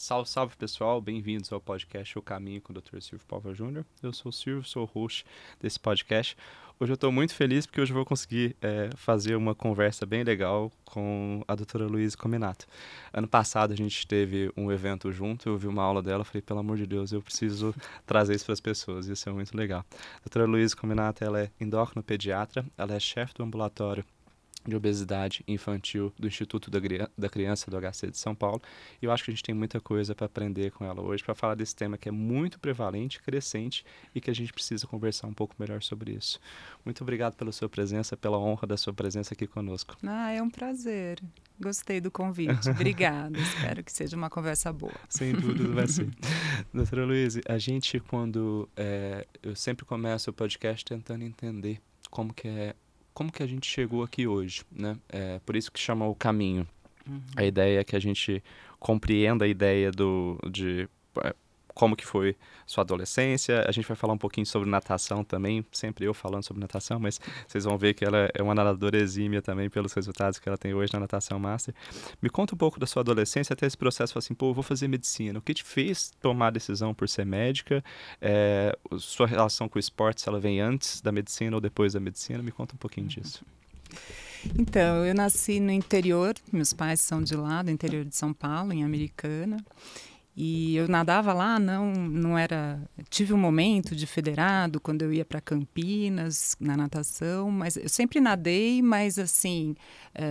Salve, salve pessoal, bem-vindos ao podcast O Caminho com o Dr. Silvio Pova Júnior. Eu sou o Silvio, sou o host desse podcast. Hoje eu estou muito feliz porque hoje eu vou conseguir fazer uma conversa bem legal com a doutora Luísa Cominato. Ano passado a gente teve um evento junto, eu vi uma aula dela, falei, pelo amor de Deus, eu preciso trazer isso para as pessoas, isso é muito legal. A doutora Luísa Cominato, ela é endocrinopediatra, ela é chefe do ambulatório de obesidade infantil do Instituto da Criança do HC de São Paulo. E eu acho que a gente tem muita coisa para aprender com ela hoje, para falar desse tema que é muito prevalente, crescente e que a gente precisa conversar um pouco melhor sobre isso. Muito obrigado pela sua presença, pela honra da sua presença aqui conosco. É um prazer. Gostei do convite. Obrigada. Espero que seja uma conversa boa. Sem dúvida vai ser. Doutora Luísa, a gente eu sempre começo o podcast tentando entender como que a gente chegou aqui hoje, né? Por isso que chama O Caminho. A ideia é que a gente compreenda a ideia de como que foi sua adolescência. A gente vai falar um pouquinho sobre natação também, sempre eu falando sobre natação, mas vocês vão ver que ela é uma nadadora exímia também pelos resultados que ela tem hoje na natação master. Me conta um pouco da sua adolescência, até esse processo, assim, eu vou fazer medicina. O que te fez tomar a decisão por ser médica? Sua relação com o esporte, se ela vem antes da medicina ou depois da medicina? Me conta um pouquinho disso. Então, eu nasci no interior, meus pais são de lá, do interior de São Paulo, em Americana. E eu nadava lá, não era... Tive um momento de federado, quando eu ia para Campinas, na natação, mas eu sempre nadei, mas assim,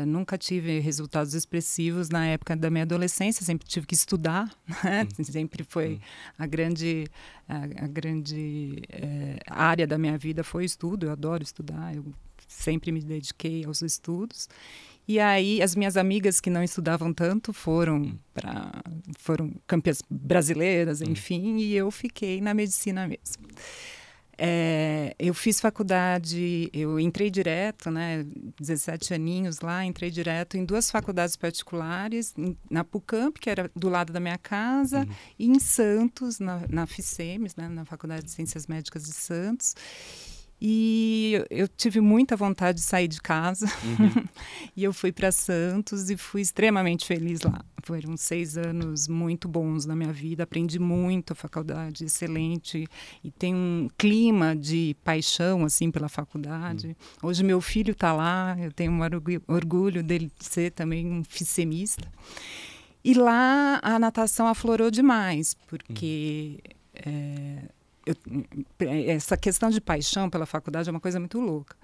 nunca tive resultados expressivos na época da minha adolescência, sempre tive que estudar, né? Sempre foi a grande área da minha vida foi o estudo, eu adoro estudar, eu sempre me dediquei aos estudos. E aí, as minhas amigas que não estudavam tanto foram campeãs brasileiras, enfim, e eu fiquei na medicina mesmo. Eu fiz faculdade, eu entrei direto, né, 17 aninhos lá, entrei direto em 2 faculdades particulares, na PUCamp, que era do lado da minha casa, e em Santos, na FICEMES, né, na Faculdade de Ciências Médicas de Santos. E eu tive muita vontade de sair de casa e eu fui para Santos e fui extremamente feliz lá. Foram 6 anos muito bons na minha vida, aprendi muito, a faculdade excelente e tem um clima de paixão assim pela faculdade. Hoje meu filho está lá, eu tenho um orgulho dele ser também um ficemista. E lá a natação aflorou demais, porque... essa questão de paixão pela faculdade é uma coisa muito louca.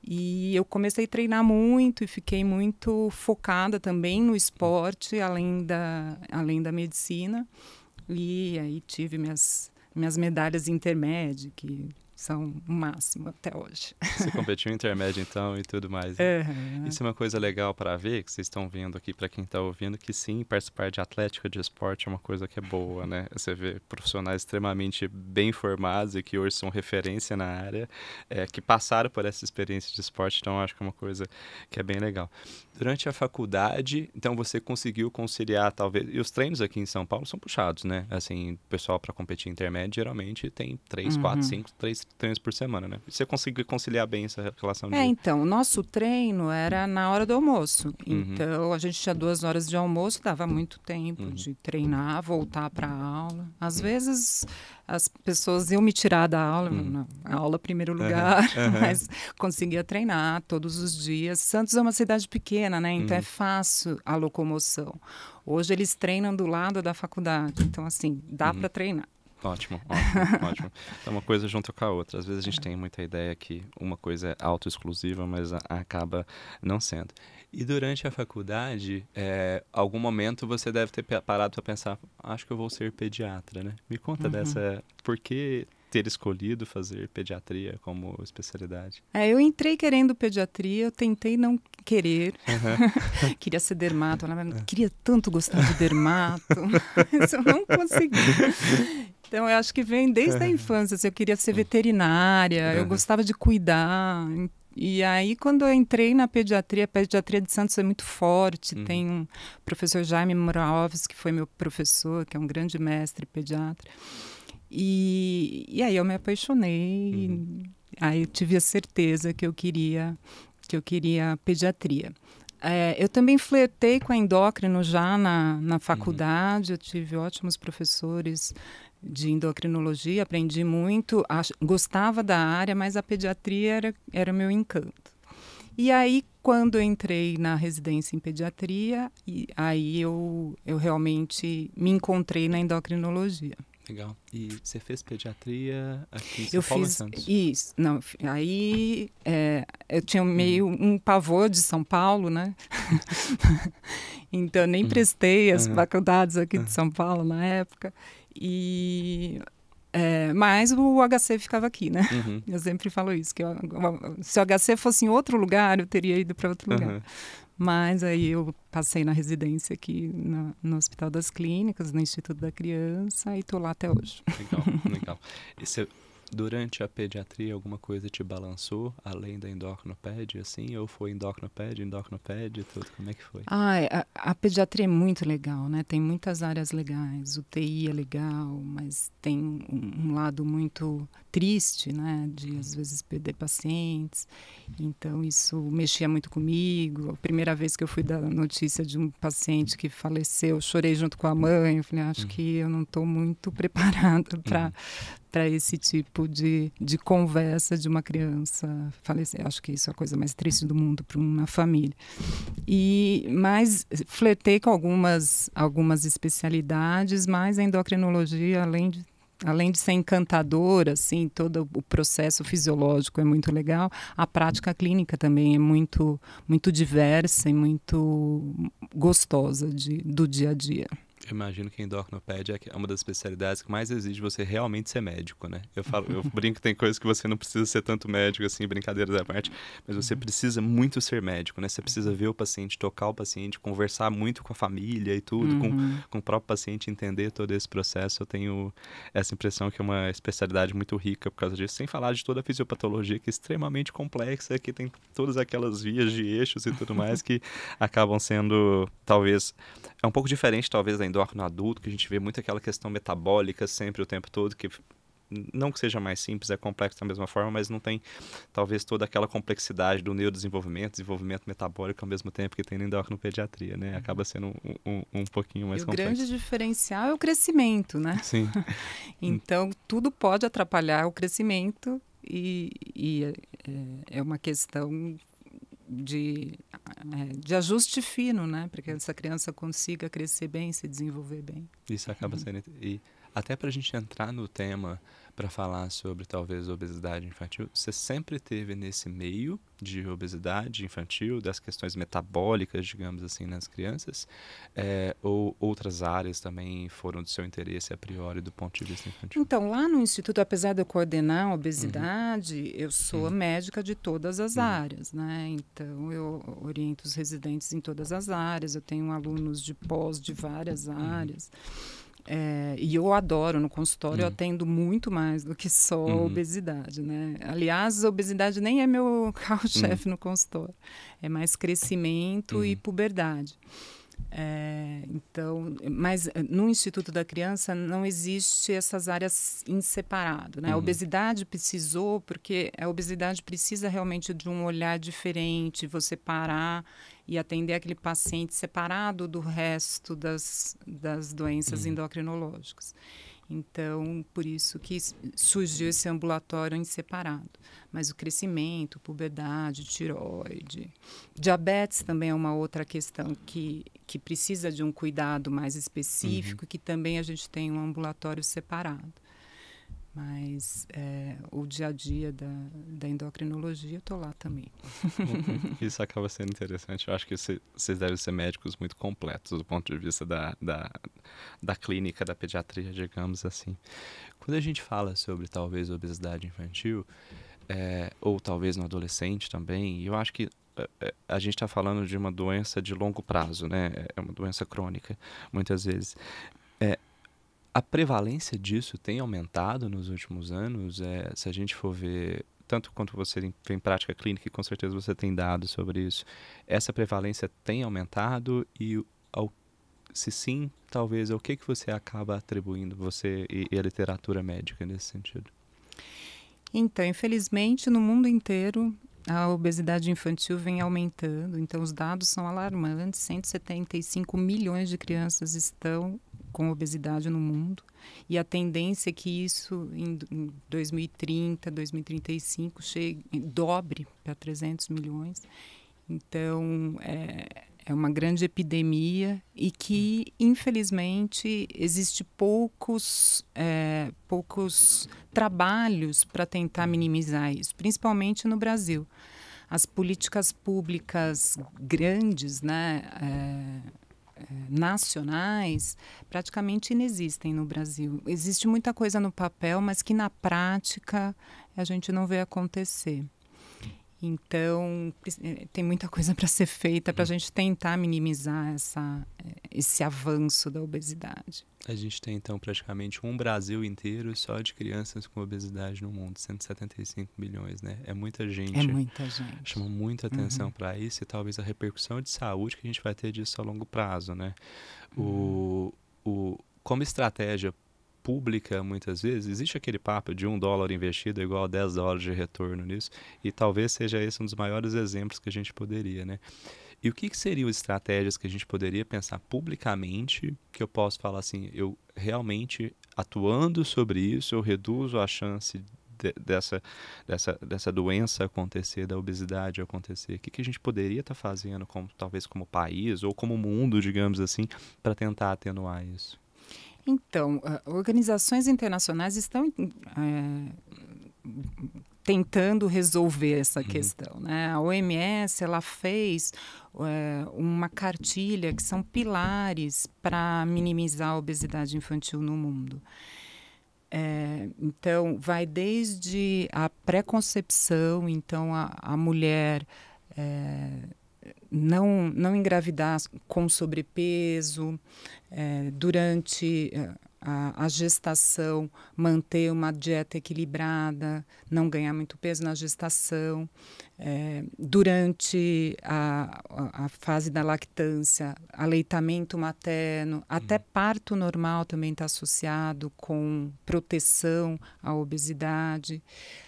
E eu comecei a treinar muito e fiquei muito focada também no esporte, além da medicina. E aí tive minhas medalhas intermédias, que são o máximo até hoje. Você competiu em intermédio, então, e tudo mais. Né? Isso é uma coisa legal para ver, que vocês estão vendo aqui, para quem está ouvindo, que sim, participar de atlética, de esporte é uma coisa que é boa, né? Você vê profissionais extremamente bem formados e que hoje são referência na área, que passaram por essa experiência de esporte, então acho que é uma coisa que é bem legal. Durante a faculdade, então você conseguiu conciliar, talvez... E os treinos aqui em São Paulo são puxados, né? Assim, o pessoal para competir em intermédio geralmente tem 3, 4, 5, 3 treinos por semana, né? Você conseguiu conciliar bem essa relação de... Então, o nosso treino era na hora do almoço. Então, a gente tinha 2 horas de almoço, dava muito tempo de treinar, voltar para a aula. Às vezes, as pessoas iam me tirar da aula, a aula primeiro lugar, mas conseguia treinar todos os dias. Santos é uma cidade pequena, né? Então, é fácil a locomoção. Hoje, eles treinam do lado da faculdade. Então, assim, dá para treinar. Ótimo. Então, uma coisa junto com a outra. Às vezes a gente tem muita ideia que uma coisa é auto-exclusiva, mas acaba não sendo. E durante a faculdade, algum momento você deve ter parado para pensar, acho que eu vou ser pediatra, né? Me conta dessa... Por que ter escolhido fazer pediatria como especialidade? Eu entrei querendo pediatria, eu tentei não querer. Queria ser dermato, queria tanto gostar de dermato, mas eu não consegui. Então, eu acho que vem desde a infância. Assim, eu queria ser veterinária, eu gostava de cuidar. E aí, quando eu entrei na pediatria, a pediatria de Santos é muito forte. Tem um professor Jaime Moraves, que foi meu professor, que é um grande mestre pediatra. E aí eu me apaixonei. Aí eu tive a certeza que eu queria pediatria. Eu também flertei com a endócrino já na faculdade. Eu tive ótimos professores de endocrinologia, aprendi muito, gostava da área, mas a pediatria era meu encanto. E aí, quando eu entrei na residência em pediatria, aí eu realmente me encontrei na endocrinologia. Legal. E você fez pediatria aqui em São Eu Paulo ou em fiz Santos? isso. Não, aí eu tinha meio um pavor de São Paulo, né? Então, eu nem prestei as faculdades aqui de São Paulo na época. Mas o HC ficava aqui, né? Eu sempre falo isso, que se o HC fosse em outro lugar, eu teria ido para outro lugar. Mas aí eu passei na residência aqui no Hospital das Clínicas, no Instituto da Criança, e estou lá até hoje. Legal, legal. E você, durante a pediatria, alguma coisa te balançou, além da endocrinopédia, assim? Ou foi endocrinopédia e tudo? Como é que foi? A pediatria é muito legal, né? Tem muitas áreas legais. O TI é legal, mas tem um lado muito triste, né? De, às vezes, perder pacientes. Então, isso mexia muito comigo. A primeira vez que eu fui dar notícia de um paciente que faleceu, eu chorei junto com a mãe. Eu falei, acho que eu não estou muito preparada para esse tipo de conversa de uma criança falecer. Acho que isso é a coisa mais triste do mundo para uma família. Mas flertei com algumas especialidades, mas a endocrinologia, além de ser encantadora, assim, todo o processo fisiológico é muito legal, a prática clínica também é muito, muito diversa e muito gostosa do dia a dia. Eu imagino que a endocrinopédia é uma das especialidades que mais exige você realmente ser médico, né? Eu brinco que tem coisas que você não precisa ser tanto médico, assim, brincadeiras à parte, mas você precisa muito ser médico, né? Você precisa ver o paciente, tocar o paciente, conversar muito com a família e tudo, com o próprio paciente, entender todo esse processo. Eu tenho essa impressão que é uma especialidade muito rica por causa disso, sem falar de toda a fisiopatologia, que é extremamente complexa, que tem todas aquelas vias de eixos e tudo mais que acabam sendo, talvez, é um pouco diferente, talvez, da endócrino adulto, que a gente vê muito aquela questão metabólica sempre o tempo todo, que não que seja mais simples, é complexo da mesma forma, mas não tem talvez toda aquela complexidade do neurodesenvolvimento, desenvolvimento metabólico ao mesmo tempo que tem na endocrinopediatria, né? Acaba sendo um pouquinho mais complexo. E o grande diferencial é o crescimento, né? Sim. Então, tudo pode atrapalhar o crescimento e é uma questão de ajuste fino, né? Para que essa criança consiga crescer bem, se desenvolver bem. Isso acaba sendo... E até para a gente entrar no tema, para falar sobre talvez obesidade infantil, você sempre teve nesse meio de obesidade infantil, das questões metabólicas, digamos assim, nas crianças? Ou outras áreas também foram do seu interesse a priori do ponto de vista infantil? Então, lá no Instituto, apesar de eu coordenar a obesidade, eu sou médica de todas as áreas, né? Então, eu oriento os residentes em todas as áreas, eu tenho alunos de pós de várias áreas. E eu adoro, no consultório eu atendo muito mais do que só obesidade, né? Aliás, a obesidade nem é meu carro-chefe no consultório, é mais crescimento e puberdade. Então, mas no Instituto da Criança não existe essas áreas em separado, né? A obesidade precisou, porque a obesidade precisa realmente de um olhar diferente, você parar e atender aquele paciente separado do resto das doenças endocrinológicas. Então, por isso que surgiu esse ambulatório em separado. Mas o crescimento, puberdade, tireoide, diabetes também é uma outra questão que precisa de um cuidado mais específico, que também a gente tem um ambulatório separado. Mas o dia a dia da endocrinologia, eu estou lá também. Isso acaba sendo interessante. Eu acho que vocês devem ser médicos muito completos do ponto de vista da clínica, da pediatria, digamos assim. Quando a gente fala sobre talvez obesidade infantil, ou talvez no adolescente também, eu acho que a gente está falando de uma doença de longo prazo, né? É uma doença crônica, muitas vezes. A prevalência disso tem aumentado nos últimos anos? Se a gente for ver, tanto quanto você tem prática clínica, e com certeza você tem dados sobre isso, essa prevalência tem aumentado? E se sim, talvez, o que você acaba atribuindo, você e a literatura médica nesse sentido? Então, infelizmente, no mundo inteiro, a obesidade infantil vem aumentando, então os dados são alarmantes, 175 milhões de crianças estão com obesidade no mundo, e a tendência é que isso em 2030, 2035 dobre para 300 milhões. Então, é uma grande epidemia e que, infelizmente, existe poucos trabalhos para tentar minimizar isso, principalmente no Brasil. As políticas públicas grandes, né, nacionais, praticamente inexistem no Brasil. Existe muita coisa no papel, mas que na prática a gente não vê acontecer. Então, tem muita coisa para ser feita para a gente tentar minimizar esse avanço da obesidade. A gente tem, então, praticamente um Brasil inteiro só de crianças com obesidade no mundo, 175 milhões, né? É muita gente. É muita gente. Chama muita atenção para isso e talvez a repercussão de saúde que a gente vai ter disso a longo prazo, né? Como estratégia pública, muitas vezes, existe aquele papo de $1 investido é igual a $10 de retorno nisso, e talvez seja esse um dos maiores exemplos que a gente poderia, né? E o que seriam estratégias que a gente poderia pensar publicamente, que eu posso falar assim, eu realmente atuando sobre isso, eu reduzo a chance dessa doença acontecer, da obesidade acontecer? O que a gente poderia estar fazendo, talvez como país ou como mundo, digamos assim, para tentar atenuar isso? Então, organizações internacionais estão tentando resolver essa questão, né? A OMS, ela fez uma cartilha que são pilares para minimizar a obesidade infantil no mundo. Então, vai desde a pré-concepção, então a mulher não engravidar com sobrepeso, durante a gestação manter uma dieta equilibrada, não ganhar muito peso na gestação, durante a fase da lactância, aleitamento materno, até parto normal também está associado com proteção à obesidade,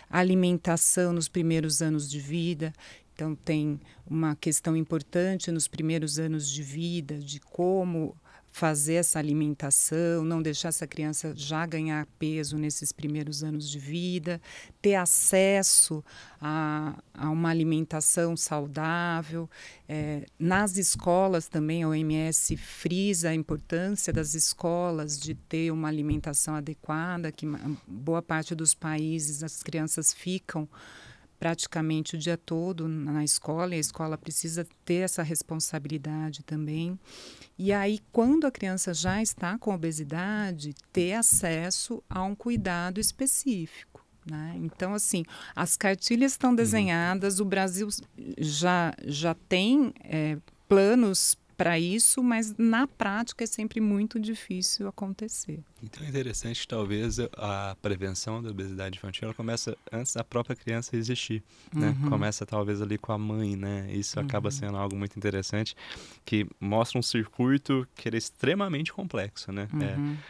alimentação nos primeiros anos de vida. Então, tem uma questão importante nos primeiros anos de vida, de como fazer essa alimentação, não deixar essa criança já ganhar peso nesses primeiros anos de vida, ter acesso a uma alimentação saudável. Nas escolas também, a OMS frisa a importância das escolas de ter uma alimentação adequada, que boa parte dos países as crianças ficam praticamente o dia todo na escola, e a escola precisa ter essa responsabilidade também. E aí, quando a criança já está com obesidade, ter acesso a um cuidado específico, né? Então, assim, as cartilhas estão desenhadas, o Brasil já tem planos para isso, mas na prática é sempre muito difícil acontecer. Então é interessante que talvez a prevenção da obesidade infantil ela começa antes da própria criança existir, né? Começa talvez ali com a mãe, né? Isso acaba sendo algo muito interessante, que mostra um circuito que ele é extremamente complexo, né?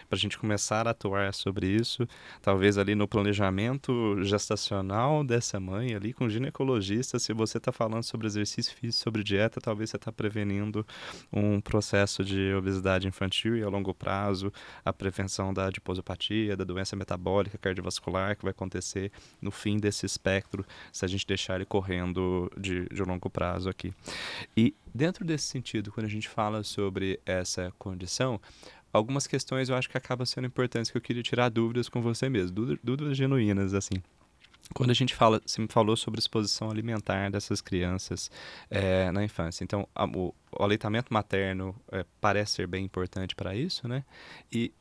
Para a gente começar a atuar sobre isso, talvez ali no planejamento gestacional dessa mãe, ali com o ginecologista, se você está falando sobre exercício físico, sobre dieta, talvez você está prevenindo um processo de obesidade infantil e a longo prazo, a prevenção da adiposopatia, da doença metabólica cardiovascular que vai acontecer no fim desse espectro se a gente deixar ele correndo de longo prazo aqui. E dentro desse sentido, quando a gente fala sobre essa condição, algumas questões eu acho que acabam sendo importantes que eu queria tirar dúvidas com você mesmo, dúvidas genuínas, assim. Quando a gente fala, você me falou sobre a exposição alimentar dessas crianças na infância. Então, o aleitamento materno parece ser bem importante para isso, né? E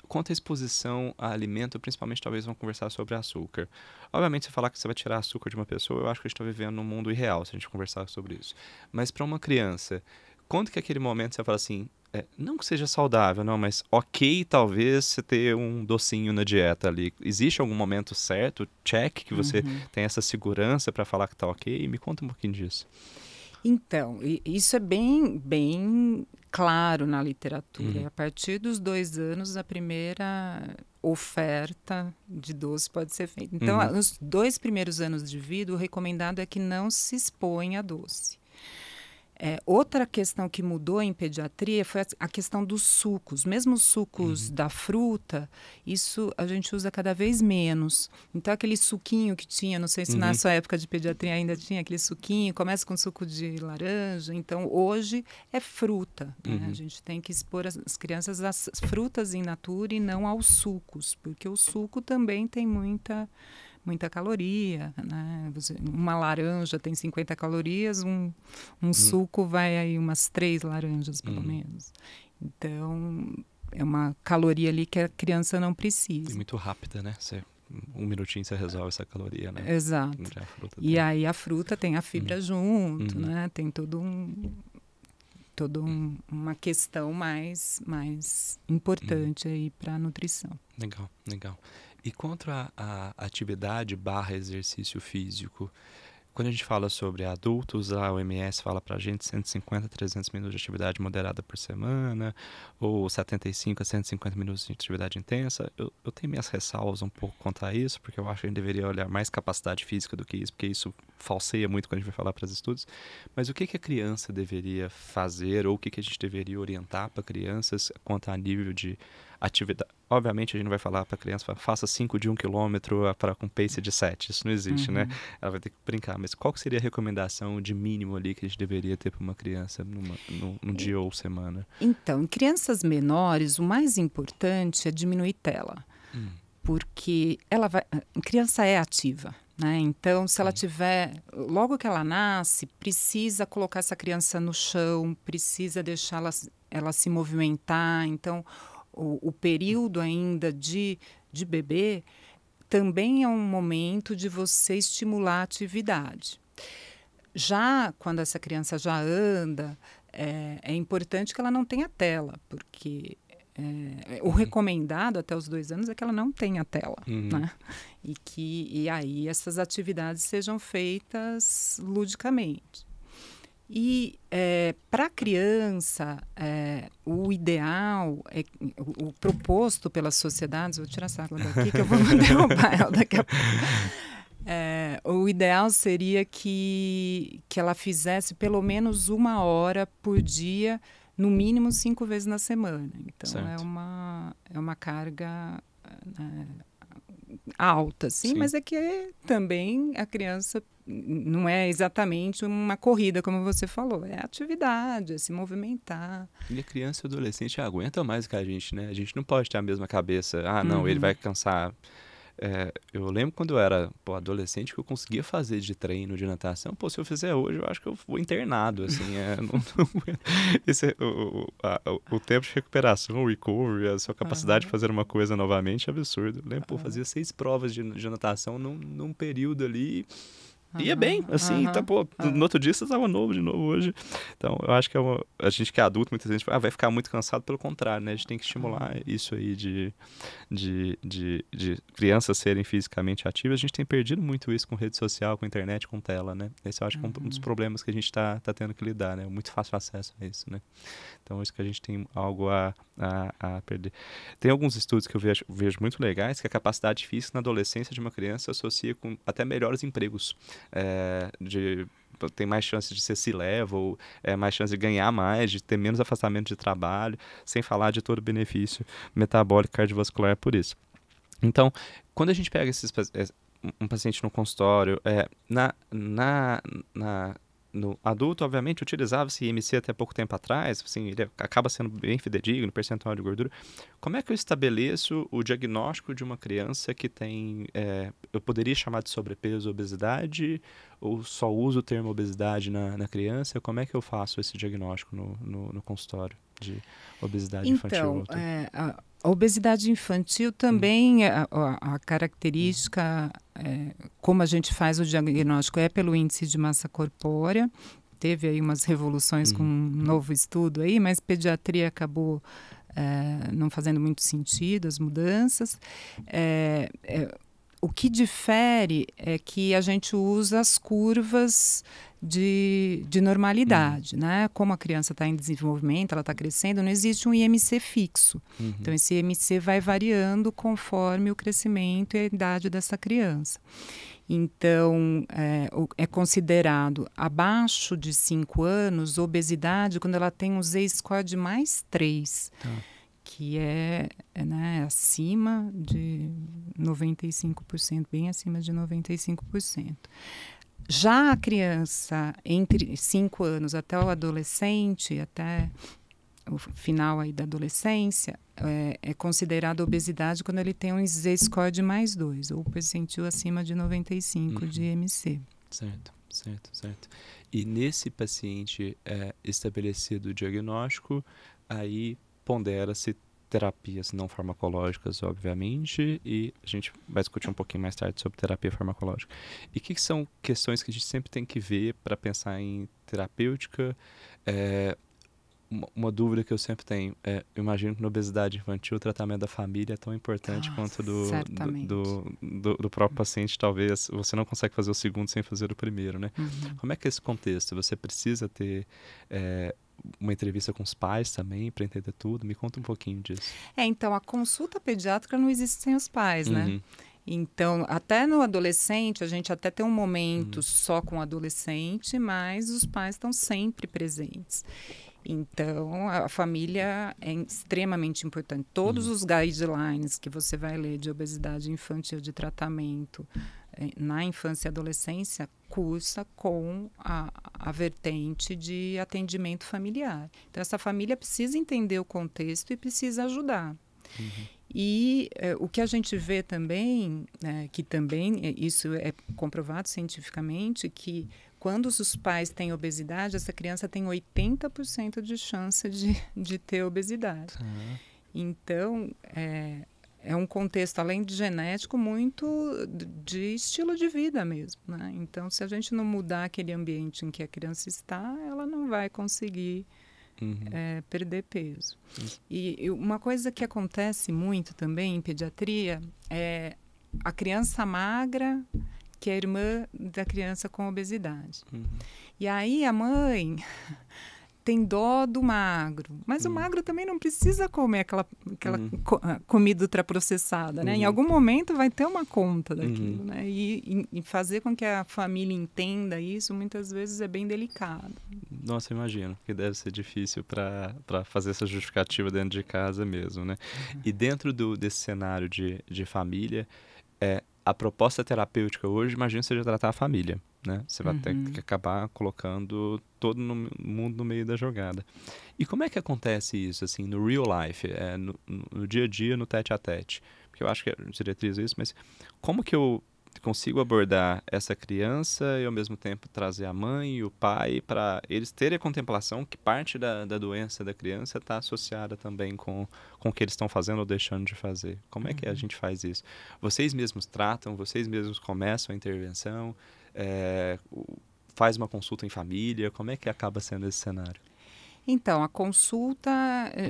quanto à exposição a alimento, principalmente talvez vamos conversar sobre açúcar. Obviamente, se falar que você vai tirar açúcar de uma pessoa, eu acho que a gente está vivendo num mundo irreal se a gente conversar sobre isso. Mas para uma criança, quando que aquele momento você fala assim, não que seja saudável, não, mas ok, talvez você ter um docinho na dieta ali. Existe algum momento certo, check, que você tem essa segurança para falar que tá ok? Me conta um pouquinho disso. Então, isso é bem claro na literatura. A partir dos 2 anos, a primeira oferta de doce pode ser feita. Então, nos 2 primeiros anos de vida, o recomendado é que não se exponha a doce. Outra questão que mudou em pediatria foi a questão dos sucos. Mesmo os sucos da fruta, isso a gente usa cada vez menos. Então, aquele suquinho que tinha, não sei se na sua época de pediatria ainda tinha aquele suquinho, começa com suco de laranja. Então, hoje é fruta. Né? A gente tem que expor as crianças às frutas in natura e não aos sucos, porque o suco também tem muita caloria, né? Uma laranja tem 50 calorias, um suco vai aí umas 3 laranjas, pelo menos. Então, é uma caloria ali que a criança não precisa. E muito rápida, né? Um minutinho você resolve essa caloria, né? Exato. E aí a fruta tem a fibra junto, né? Tem uma questão mais importante aí para a nutrição. Legal. E quanto à atividade / exercício físico, quando a gente fala sobre adultos, a OMS fala pra gente 150 a 300 minutos de atividade moderada por semana, ou 75 a 150 minutos de atividade intensa. Eu tenho minhas ressalvas um pouco contra isso, porque eu acho que a gente deveria olhar mais capacidade física do que isso, porque isso falseia muito quando a gente vai falar para os estudos. Mas o que a criança deveria fazer, ou o que a gente deveria orientar para crianças quanto a nível de atividade? Obviamente a gente não vai falar para a criança, faça 5 de 1 quilômetro com pace de 7, isso não existe, né? Ela vai ter que brincar, mas qual que seria a recomendação de mínimo ali que a gente deveria ter para uma criança num dia ou semana? Então, em crianças menores, o mais importante é diminuir tela, porque a criança é ativa. Né? Então, se ela tiver, logo que ela nasce, precisa colocar essa criança no chão, precisa deixar ela se movimentar. Então, o período ainda de bebê também é um momento de você estimular a atividade. Já quando essa criança já anda, é importante que ela não tenha tela, porque o recomendado até os 2 anos é que ela não tenha tela, né? E aí essas atividades sejam feitas ludicamente. E para a criança, o ideal, o proposto pelas sociedades, vou tirar essa água daqui que eu vou derrubar ela daqui a pouco. O ideal seria que ela fizesse pelo menos 1 hora por dia, no mínimo 5 vezes na semana. Então, certo. É uma carga alta, sim, mas é que também a criança não é exatamente uma corrida, como você falou. É atividade, é se movimentar. E a criança e o adolescente aguentam mais que a gente, né? A gente não pode ter a mesma cabeça. Ah, não, ele vai cansar. Eu lembro quando eu era adolescente que eu conseguia fazer de treino, de natação. Se eu fizer hoje, eu acho que eu vou internado, assim. O tempo de recuperação, o recovery, a sua capacidade de fazer uma coisa novamente é absurdo. Eu lembro, eu fazia 6 provas de natação num período ali. Ia bem, assim, no outro dia você estava novo de novo hoje. Então, eu acho que a gente que é adulto, muitas vezes vai ficar muito cansado, pelo contrário, né? A gente tem que estimular isso aí de crianças serem fisicamente ativas. A gente tem perdido muito isso com rede social, com internet, com tela, né? Esse eu acho que é um dos problemas que a gente está tendo que lidar, né? Muito fácil acesso a isso, né? Então, isso que a gente tem algo a perder. Tem alguns estudos que eu vejo muito legais, que a capacidade física na adolescência de uma criança associa com até melhores empregos. Tem mais chance de ser C-level, mais chance de ganhar mais, de ter menos afastamento de trabalho, sem falar de todo o benefício metabólico cardiovascular por isso. Então, quando a gente pega um paciente no consultório, no adulto, obviamente, utilizava-se IMC até pouco tempo atrás, assim, ele acaba sendo bem fidedigno, percentual de gordura. Como é que eu estabeleço o diagnóstico de uma criança que tem, eu poderia chamar de sobrepeso ou obesidade, ou só uso o termo obesidade na criança? Como é que eu faço esse diagnóstico no consultório de obesidade infantil? A obesidade infantil também, a característica, como a gente faz o diagnóstico, é pelo índice de massa corpórea. Teve aí umas revoluções com um novo estudo aí, mas pediatria acabou não fazendo muito sentido, as mudanças. O que difere é que a gente usa as curvas de normalidade, né? Como a criança está em desenvolvimento, ela está crescendo, não existe um IMC fixo. Então, esse IMC vai variando conforme o crescimento e a idade dessa criança. Então, é considerado abaixo de 5 anos obesidade quando ela tem um Z-score de mais 3. Que né, acima de 95%, bem acima de 95%. Já a criança entre 5 anos até o adolescente, até o final aí da adolescência, é considerada obesidade quando ele tem um Z-score de mais 2, ou percentil acima de 95 de IMC. Certo. E nesse paciente estabelecido o diagnóstico, aí pondera-se terapias não farmacológicas, obviamente, e a gente vai discutir um pouquinho mais tarde sobre terapia farmacológica. E o que são questões que a gente sempre tem que ver para pensar em terapêutica? Uma dúvida que eu sempre tenho eu imagino que na obesidade infantil o tratamento da família é tão importante quanto do próprio paciente. Talvez você não consegue fazer o segundo sem fazer o primeiro, né? Como é que é esse contexto? Você precisa ter uma entrevista com os pais também para entender tudo? Me conta um pouquinho disso. Então, a consulta pediátrica não existe sem os pais, né? Então, até no adolescente, a gente até tem um momento só com o adolescente, mas os pais estão sempre presentes. Então, a família é extremamente importante. Todos os guidelines que você vai ler de obesidade infantil, de tratamento na infância e adolescência, cursa com a vertente de atendimento familiar. Então, essa família precisa entender o contexto e precisa ajudar. E o que a gente vê também, que também isso é comprovado cientificamente, que quando os pais têm obesidade, essa criança tem 80% de chance de ter obesidade. Então, é um contexto, além de genético, muito de estilo de vida mesmo, né? Então, se a gente não mudar aquele ambiente em que a criança está, ela não vai conseguir perder peso. E uma coisa que acontece muito também em pediatria é a criança magra, que é a irmã da criança com obesidade. E aí a mãe tem dó do magro, mas o magro também não precisa comer aquela comida ultraprocessada, né? Em algum momento vai ter uma conta daquilo, né? E fazer com que a família entenda isso, muitas vezes é bem delicado. Nossa, imagino que deve ser difícil para fazer essa justificativa dentro de casa mesmo, né? E dentro desse cenário de família, a proposta terapêutica hoje, imagino, seja tratar a família, né? Você vai ter que acabar colocando todo mundo no meio da jogada. E como é que acontece isso, assim, no real life, no dia a dia, no tete-a-tete? Porque eu acho que seria triste isso, mas como que eu consigo abordar essa criança e, ao mesmo tempo, trazer a mãe e o pai para eles terem a contemplação que parte da doença da criança está associada também com o que eles estão fazendo ou deixando de fazer? Como é que a gente faz isso? Vocês mesmos tratam? Vocês mesmos começam a intervenção? Faz uma consulta em família? Como é que acaba sendo esse cenário? Então, a consulta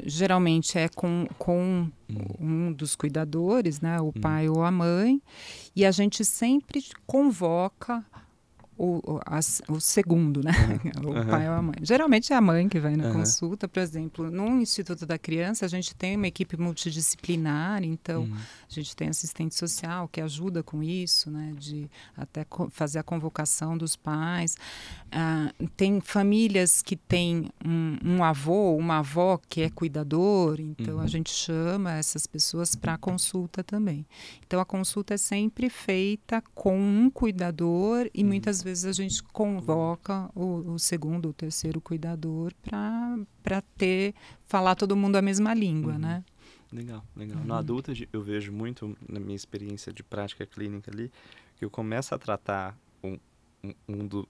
geralmente é com um dos cuidadores, né, o pai ou a mãe, e a gente sempre convoca o segundo, né? O pai ou a mãe. Geralmente é a mãe que vai na consulta. Por exemplo, no Instituto da Criança, a gente tem uma equipe multidisciplinar, então a gente tem assistente social que ajuda com isso, né? De até fazer a convocação dos pais. Tem famílias que têm um avô, uma avó que é cuidador, então a gente chama essas pessoas para a consulta também. Então a consulta é sempre feita com um cuidador e muitas vezes a gente convoca o segundo, o terceiro cuidador para falar todo mundo a mesma língua, né? Legal. No adulto eu vejo muito, na minha experiência de prática clínica ali, que eu começo a tratar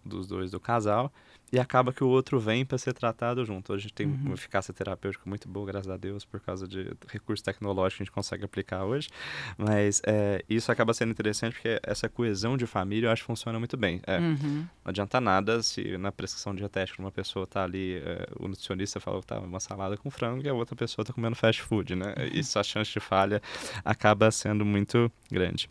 dos dois do casal e acaba que o outro vem para ser tratado junto. Hoje a gente tem uma eficácia terapêutica muito boa, graças a Deus, por causa de recursos tecnológicos que a gente consegue aplicar hoje, mas isso acaba sendo interessante porque essa coesão de família eu acho que funciona muito bem. Não adianta nada se na prescrição dietética uma pessoa está ali, o nutricionista falou que tá uma salada com frango e a outra pessoa está comendo fast food, né? Isso, a chance de falha acaba sendo muito grande.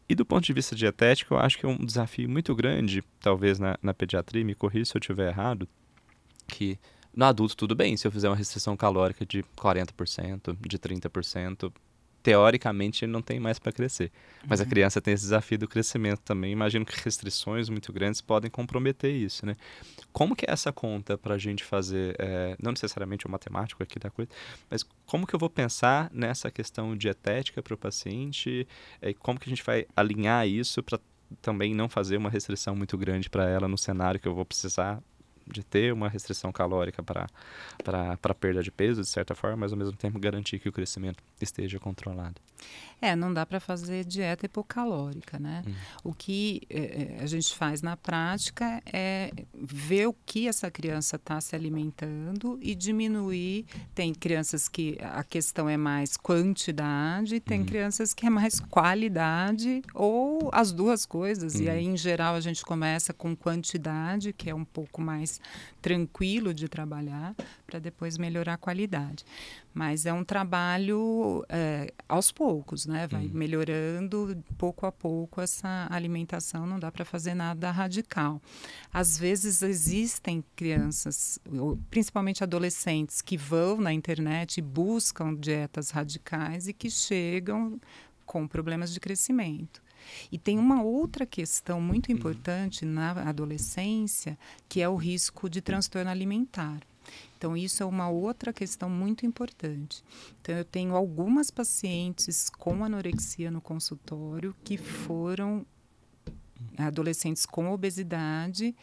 E do ponto de vista dietético, eu acho que é um desafio muito grande, talvez na pediatria, me corrija se eu estiver errado, que no adulto tudo bem, se eu fizer uma restrição calórica de 40%, de 30%, teoricamente ele não tem mais para crescer. Mas a criança tem esse desafio do crescimento também. Imagino que restrições muito grandes podem comprometer isso, né? Como que é essa conta para a gente fazer, não necessariamente o matemático aqui da coisa, mas como que eu vou pensar nessa questão dietética para o paciente, e como que a gente vai alinhar isso para também não fazer uma restrição muito grande para ela no cenário que eu vou precisar de ter uma restrição calórica para perda de peso, de certa forma, mas ao mesmo tempo garantir que o crescimento esteja controlado. Não dá para fazer dieta hipocalórica, né? O que a gente faz na prática é ver o que essa criança está se alimentando e diminuir. Tem crianças que a questão é mais quantidade, tem crianças que é mais qualidade ou as duas coisas. E aí, em geral, a gente começa com quantidade, que é um pouco mais tranquilo de trabalhar, para depois melhorar a qualidade. Mas é um trabalho aos poucos, né? Vai melhorando pouco a pouco essa alimentação, não dá para fazer nada radical. Às vezes existem crianças, principalmente adolescentes, que vão na internet e buscam dietas radicais e que chegam com problemas de crescimento. E tem uma outra questão muito importante na adolescência, que é o risco de transtorno alimentar. Então, isso é uma outra questão muito importante. Então, eu tenho algumas pacientes com anorexia no consultório que foram adolescentes com obesidade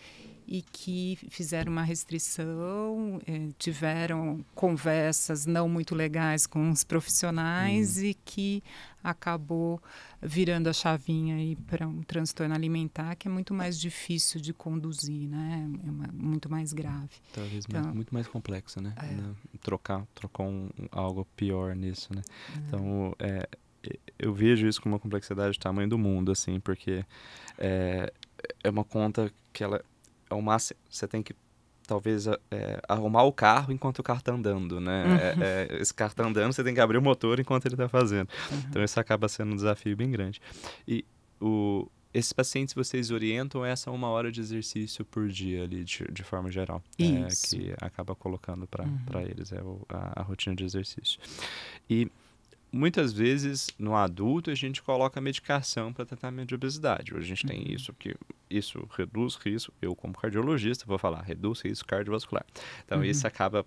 e que fizeram uma restrição, tiveram conversas não muito legais com os profissionais e que acabou virando a chavinha aí para um transtorno alimentar que é muito mais difícil de conduzir, né? Muito mais grave. Talvez muito mais complexo, né? Trocar algo pior nisso, né? Então, eu vejo isso com uma complexidade do tamanho do mundo, assim, porque é uma conta que ela... você tem que, talvez, arrumar o carro enquanto o carro está andando, né? Esse carro está andando, você tem que abrir o motor enquanto ele está fazendo. Então, isso acaba sendo um desafio bem grande. E esses pacientes, vocês orientam essa 1 hora de exercício por dia, ali, de forma geral. Que acaba colocando para eles a rotina de exercício. E muitas vezes, no adulto, a gente coloca medicação para tratamento de obesidade. Hoje a gente tem isso reduz risco, eu como cardiologista vou falar, reduz risco cardiovascular. Então, isso acaba,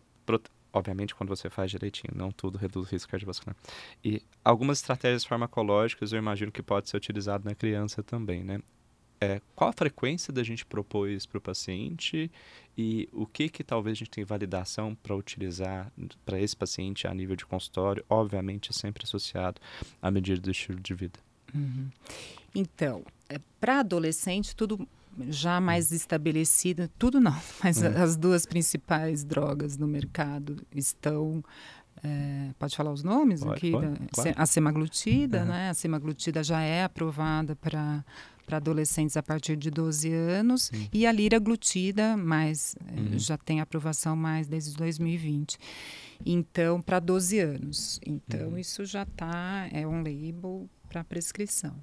obviamente, quando você faz direitinho, não tudo reduz risco cardiovascular. E algumas estratégias farmacológicas eu imagino que pode ser utilizado na criança também, né? Qual a frequência da gente propor isso para o paciente e o que talvez a gente tenha validação para utilizar para esse paciente a nível de consultório, obviamente sempre associado à medida do estilo de vida. Então, para adolescente, tudo já mais estabelecido, tudo não, mas as duas principais drogas no mercado estão... pode falar os nomes aqui? Claro. A semaglutida, né? A semaglutida já é aprovada para adolescentes a partir de 12 anos e a liraglutida já tem aprovação mais desde 2020. Então, para 12 anos. Então, isso já é um label para prescrição.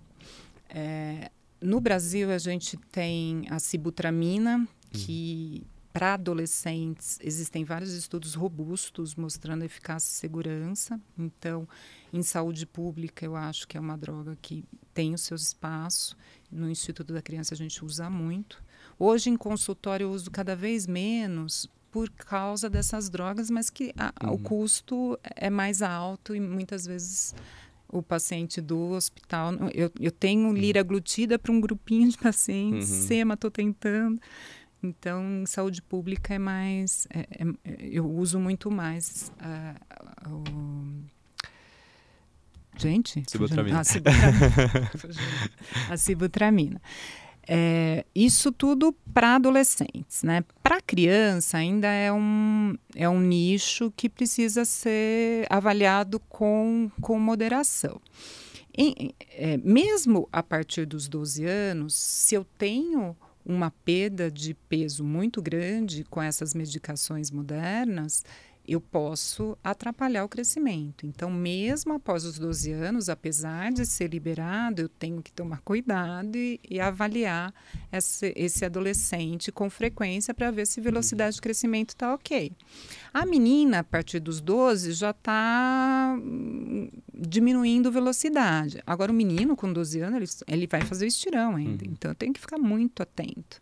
No Brasil, a gente tem a sibutramina, que... Para adolescentes, existem vários estudos robustos mostrando eficácia e segurança. Então, em saúde pública, eu acho que é uma droga que tem o seu espaço. No Instituto da Criança, a gente usa muito. Hoje, em consultório, eu uso cada vez menos por causa dessas drogas, mas que o custo é mais alto e muitas vezes... O paciente do hospital... Eu tenho liraglutida para um grupinho de pacientes, sema, estou tentando... Então, em saúde pública é mais... eu uso muito mais... Gente? Sibutramina. A sibutramina. Isso tudo para adolescentes, né? Para criança ainda é um nicho que precisa ser avaliado com moderação. Mesmo a partir dos 12 anos, se eu tenho uma perda de peso muito grande com essas medicações modernas, eu posso atrapalhar o crescimento. Então, mesmo após os 12 anos, apesar de ser liberado, eu tenho que tomar cuidado e avaliar esse adolescente com frequência para ver se a velocidade de crescimento está ok. A menina, a partir dos 12, já está diminuindo velocidade. Agora, o menino com 12 anos, ele vai fazer o estirão ainda. Então, eu tenho que ficar muito atento.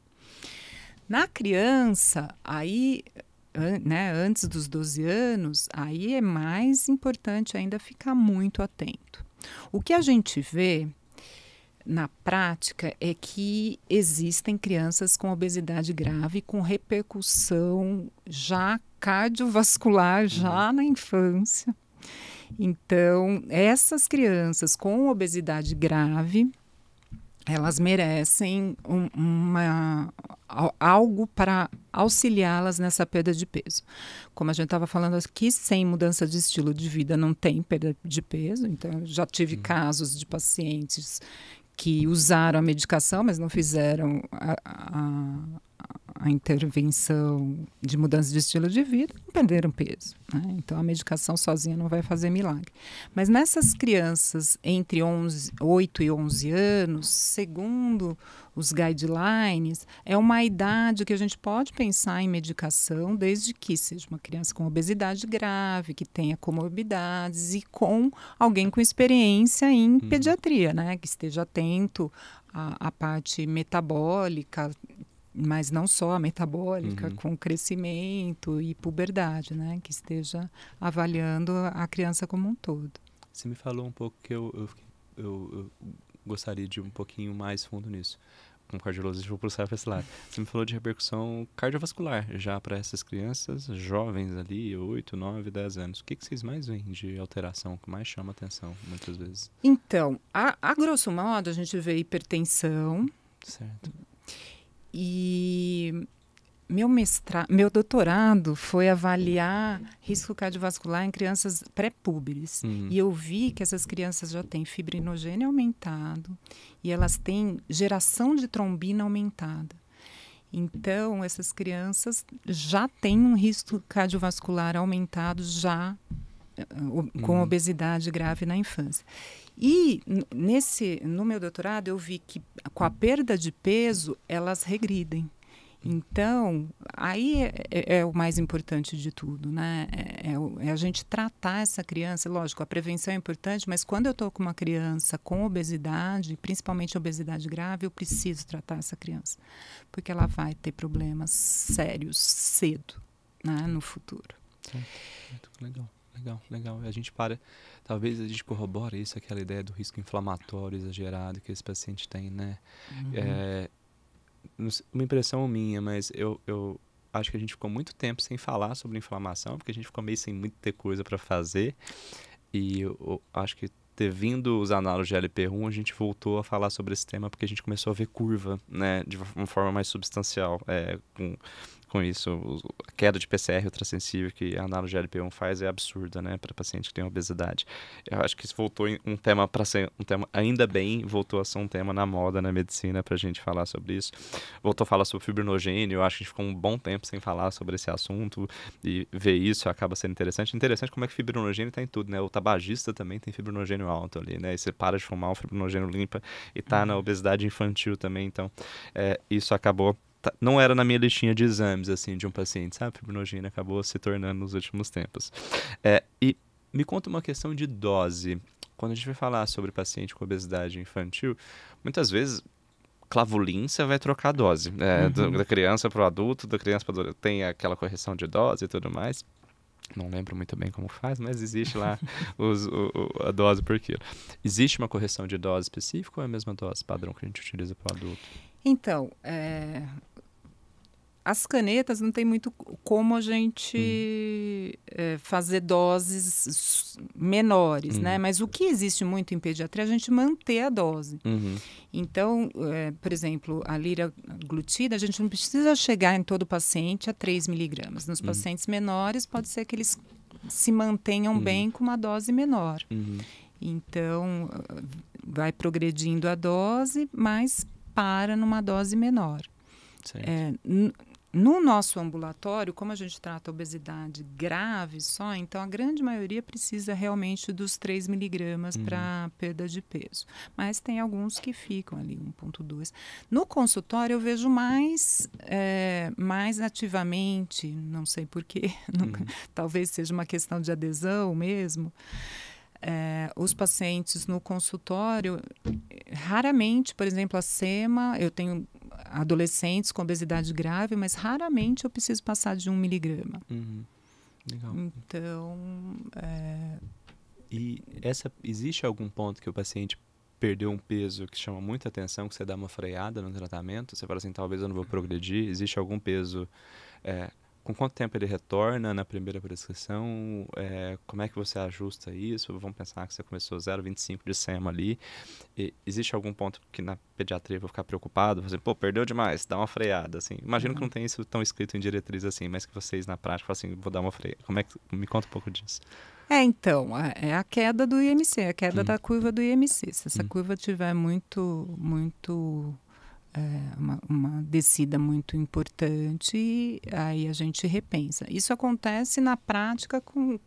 Na criança, aí... antes dos 12 anos, aí é mais importante ainda ficar muito atento. O que a gente vê na prática é que existem crianças com obesidade grave com repercussão já cardiovascular, já na infância. Então, essas crianças com obesidade grave, elas merecem algo para auxiliá-las nessa perda de peso. Como a gente estava falando aqui, sem mudança de estilo de vida não tem perda de peso. Então, eu já tive casos de pacientes que usaram a medicação, mas não fizeram a intervenção de mudança de estilo de vida, não perderam peso, né? Então, a medicação sozinha não vai fazer milagre. Mas nessas crianças entre 8 e 11 anos, segundo os guidelines, é uma idade que a gente pode pensar em medicação desde que seja uma criança com obesidade grave, que tenha comorbidades e com alguém com experiência em pediatria, né? Que esteja atento à parte metabólica, mas não só a metabólica, com crescimento e puberdade, né? Que esteja avaliando a criança como um todo. Você me falou um pouco que eu gostaria de ir um pouquinho mais fundo nisso. Como cardiologista, vou puxar para esse lado. Você me falou de repercussão cardiovascular já para essas crianças jovens ali, 8, 9, 10 anos. O que vocês mais veem de alteração que mais chama atenção, muitas vezes? Então, a grosso modo, a gente vê hipertensão. Certo. E meu doutorado foi avaliar risco cardiovascular em crianças pré-púberes. E eu vi que essas crianças já têm fibrinogênio aumentado e elas têm geração de trombina aumentada. Então, essas crianças já têm um risco cardiovascular aumentado já com obesidade grave na infância. E no meu doutorado eu vi que com a perda de peso elas regridem. Então, aí é o mais importante de tudo, né? É a gente tratar essa criança. Lógico, a prevenção é importante, mas quando eu estou com uma criança com obesidade, principalmente obesidade grave, eu preciso tratar essa criança, porque ela vai ter problemas sérios cedo, né, no futuro. Muito legal. Legal. A gente talvez a gente corrobore isso, aquela ideia do risco inflamatório exagerado que esse paciente tem, né? Uma impressão minha, mas eu acho que a gente ficou muito tempo sem falar sobre inflamação, porque a gente ficou meio sem muito ter coisa para fazer. E eu acho que ter vindo os análogos de LP1, a gente voltou a falar sobre esse tema porque a gente começou a ver curva, né, de uma forma mais substancial, com isso. A queda de PCR ultrassensível que a análise de LP1 faz é absurda, né, para paciente que tem obesidade. Eu acho que isso voltou um tema para ser um tema, ainda bem, voltou a ser um tema na moda, na medicina, para a gente falar sobre isso. Voltou a falar sobre fibrinogênio, eu acho que a gente ficou um bom tempo sem falar sobre esse assunto e ver isso acaba sendo interessante. Interessante como é que fibrinogênio está em tudo, né? O tabagista também tem fibrinogênio alto ali, né? E você para de fumar, o fibrinogênio limpa e tá na obesidade infantil também, então isso acabou. Não era na minha listinha de exames, assim, de um paciente, sabe? Fibrinogênio acabou se tornando nos últimos tempos. E me conta uma questão de dose. Quando a gente vai falar sobre paciente com obesidade infantil, muitas vezes, clavulin, você vai trocar a dose. Da criança para o adulto, da criança para o adulto. Tem aquela correção de dose e tudo mais. Não lembro muito bem como faz, mas existe lá a dose por quilo. Existe uma correção de dose específica ou é a mesma dose padrão que a gente utiliza para o adulto? Então, as canetas não tem muito como a gente fazer doses menores, né? Mas o que existe muito em pediatria é a gente manter a dose. Então, por exemplo, a liraglutida, a gente não precisa chegar em todo paciente a 3 miligramas. Nos pacientes menores, pode ser que eles se mantenham bem com uma dose menor. Então, vai progredindo a dose, mas para numa dose menor. no nosso ambulatório, como a gente trata obesidade grave só, então a grande maioria precisa realmente dos 3 miligramas para perda de peso. Mas tem alguns que ficam ali, 1,2. No consultório eu vejo mais ativamente, não sei porquê, talvez seja uma questão de adesão mesmo. Os pacientes no consultório, raramente, por exemplo, a SEMA, eu tenho adolescentes com obesidade grave, mas raramente eu preciso passar de 1 miligrama. Legal. Então, E existe algum ponto que o paciente perdeu um peso que chama muita atenção, que você dá uma freada no tratamento? Você fala assim, talvez eu não vou progredir. Existe algum peso... com quanto tempo ele retorna na primeira prescrição? Como é que você ajusta isso? Vamos pensar que você começou 0,25 de SEMA ali. Existe algum ponto que na pediatria eu vou ficar preocupado? Você, perdeu demais, dá uma freada, assim. Imagino que não tem isso tão escrito em diretriz assim, mas que vocês na prática falam assim, vou dar uma freada. Me conta um pouco disso. Então, é a queda do IMC, a queda da curva do IMC. Se essa curva tiver uma descida muito importante, aí a gente repensa. Isso acontece na prática com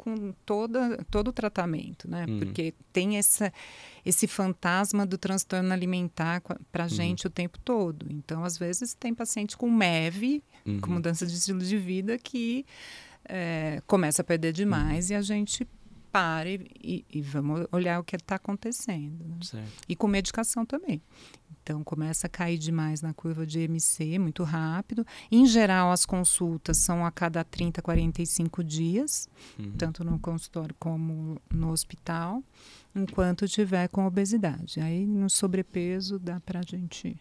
todo o tratamento, né? Porque tem esse fantasma do transtorno alimentar para a gente o tempo todo. Então, às vezes, tem paciente com MEV, com mudança de estilo de vida, que começa a perder demais e a gente para e vamos olhar o que está acontecendo. Né? E com medicação também. Então, começa a cair demais na curva de IMC, muito rápido. Em geral, as consultas são a cada 30, 45 dias, tanto no consultório como no hospital, enquanto tiver com obesidade. Aí, no sobrepeso, dá para a gente...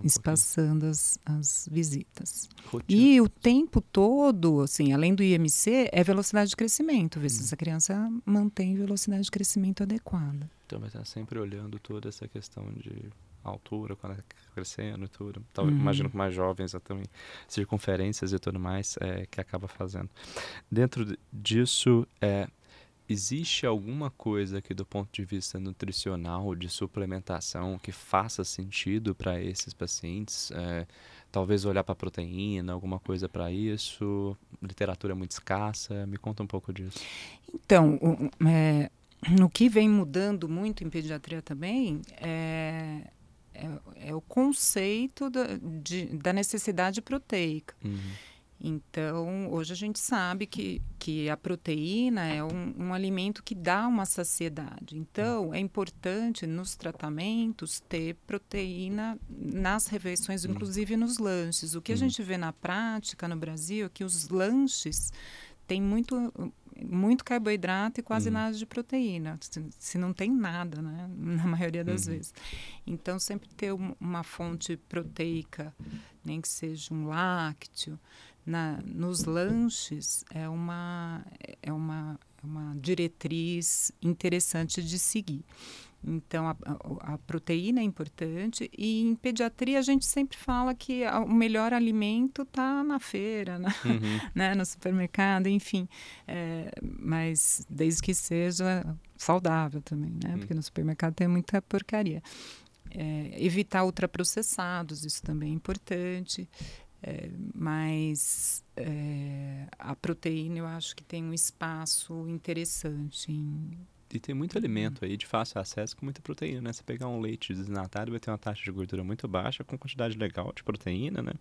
espaçando as visitas. E o tempo todo, assim, além do IMC, é velocidade de crescimento. Ver se essa criança mantém velocidade de crescimento adequada. Então vai estar sempre olhando toda essa questão de altura, quando é crescendo e tudo. Então, imagino que mais jovens também, circunferências e tudo mais, que acaba fazendo. Dentro disso, existe alguma coisa que do ponto de vista nutricional, de suplementação, que faça sentido para esses pacientes? Talvez olhar para a proteína, alguma coisa para isso? Literatura muito escassa? Me conta um pouco disso. Então, no que vem mudando muito em pediatria também é o conceito da necessidade proteica. Então, hoje a gente sabe que a proteína é um alimento que dá uma saciedade. Então, é importante nos tratamentos ter proteína nas refeições, inclusive nos lanches. O que a gente vê na prática no Brasil é que os lanches têm muito carboidrato e quase nada de proteína, se não tem nada, né? Na maioria das vezes. Então, sempre ter uma fonte proteica, nem que seja um lácteo, nos lanches é uma diretriz interessante de seguir. Então, a proteína é importante e em pediatria a gente sempre fala que o melhor alimento está na feira, né? No supermercado, enfim. Mas desde que seja saudável também, né? Porque no supermercado tem muita porcaria. Evitar ultraprocessados, isso também é importante. Mas a proteína eu acho que tem um espaço interessante E tem muito alimento aí de fácil acesso com muita proteína, né? Você pegar um leite desnatado vai ter uma taxa de gordura muito baixa com quantidade legal de proteína, né?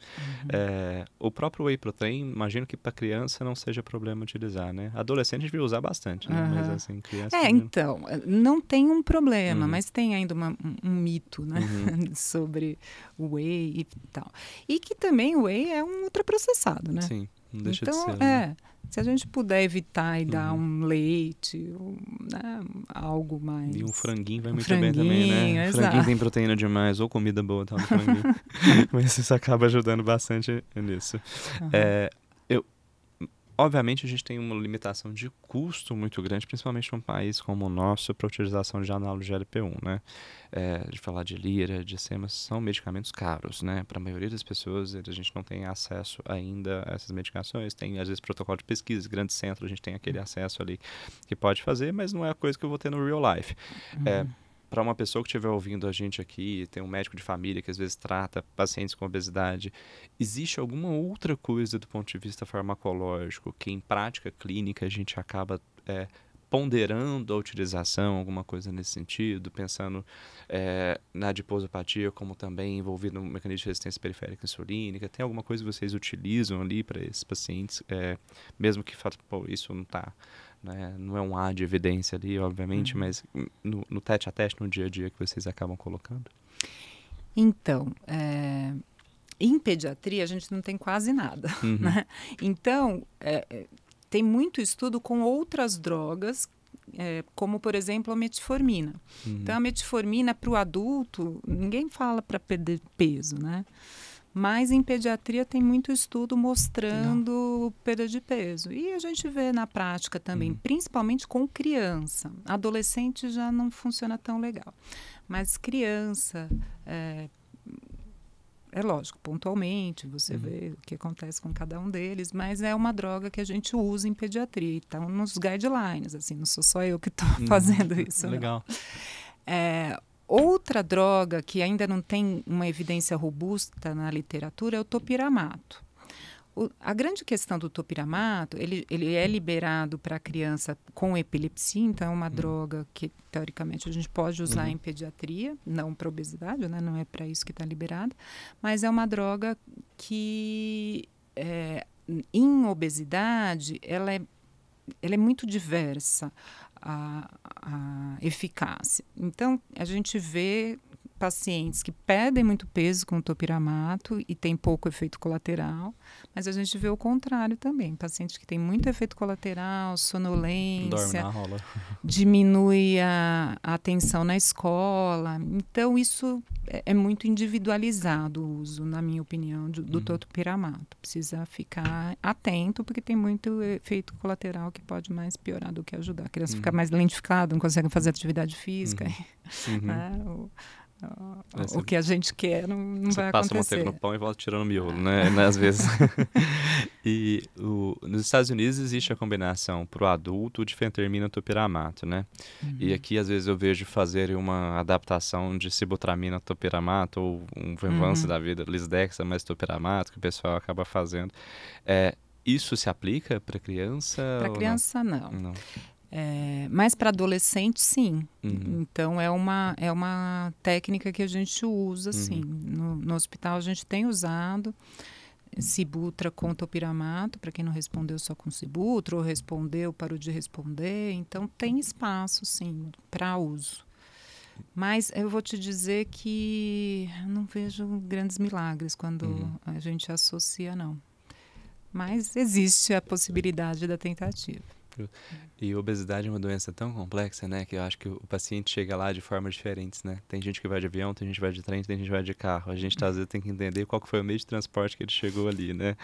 O próprio whey protein, imagino que para criança não seja problema utilizar, né? Adolescente a gente devia usar bastante, né? Mas assim, criança... então, não tem um problema, mas tem ainda um mito, né? Sobre o whey e tal. E que também o whey é um ultraprocessado, né? Sim, não deixa de ser. Então, se a gente puder evitar e dar um leite, né, algo mais... E um franguinho vai muito bem também, né? Exato. Franguinho tem proteína demais, ou comida boa tá no franguinho. Mas isso acaba ajudando bastante nisso. Obviamente, a gente tem uma limitação de custo muito grande, principalmente num país como o nosso, para a utilização de análogo de GLP-1, né? De falar de lira, de SEMA, são medicamentos caros, né? Para a maioria das pessoas, a gente não tem acesso ainda a essas medicações. Tem, às vezes, protocolo de pesquisa, grandes centros, a gente tem aquele acesso ali que pode fazer, mas não é a coisa que eu vou ter no real life. para uma pessoa que estiver ouvindo a gente aqui, tem um médico de família que às vezes trata pacientes com obesidade, existe alguma outra coisa do ponto de vista farmacológico que em prática clínica a gente acaba ponderando a utilização, alguma coisa nesse sentido, pensando na adiposopatia como também envolvido no mecanismo de resistência periférica insulínica? Tem alguma coisa que vocês utilizam ali para esses pacientes, mesmo que isso não está, né, não é um A de evidência ali, obviamente, mas no tete a tete, no dia a dia que vocês acabam colocando? Então, em pediatria a gente não tem quase nada, né? Então, tem muito estudo com outras drogas, como, por exemplo, a metformina. Então, a metformina para o adulto, ninguém fala para perder peso, né? Mas em pediatria tem muito estudo mostrando perda de peso. E a gente vê na prática também, principalmente com criança. Adolescente já não funciona tão legal. Mas criança... É lógico, pontualmente, você vê o que acontece com cada um deles, mas é uma droga que a gente usa em pediatria. Então, nos guidelines, assim, não sou só eu que estou fazendo isso. Legal. Outra droga que ainda não tem uma evidência robusta na literatura é o topiramato. A grande questão do topiramato, ele é liberado para a criança com epilepsia, então é uma droga que, teoricamente, a gente pode usar em pediatria, não para obesidade, né? Não é para isso que está liberado, mas é uma droga que, em obesidade, ela é muito diversa, a eficácia. Então, a gente vê pacientes que perdem muito peso com o topiramato e tem pouco efeito colateral, mas a gente vê o contrário também. Pacientes que têm muito efeito colateral, sonolência, diminui a atenção na escola. Então, isso é muito individualizado o uso, na minha opinião, do topiramato. Precisa ficar atento, porque tem muito efeito colateral que pode mais piorar do que ajudar. A criança fica mais lentificada, não consegue fazer atividade física. O que a gente quer não vai acontecer. Você passa manteiga no pão e volta tirando o miolo, né? Às vezes. E nos Estados Unidos existe a combinação para o adulto de fentermina e topiramato, né? E aqui, às vezes, eu vejo fazerem uma adaptação de sibutramina topiramato ou um Venvance da vida, Lisdexa mais topiramato, que o pessoal acaba fazendo. Isso se aplica para criança? Para criança, não. Mas para adolescente, sim. Então, é uma técnica que a gente usa, sim. No hospital, a gente tem usado Cibutra com topiramato, para quem não respondeu só com Cibutra, ou respondeu, parou de responder. Então, tem espaço, sim, para uso. Mas eu vou te dizer que não vejo grandes milagres quando a gente associa, não. Mas existe a possibilidade da tentativa. E obesidade é uma doença tão complexa, né, que eu acho que o paciente chega lá de formas diferentes, né? Tem gente que vai de avião, tem gente que vai de trem, tem gente que vai de carro. A gente, às vezes, tem que entender qual que foi o meio de transporte que ele chegou ali, né?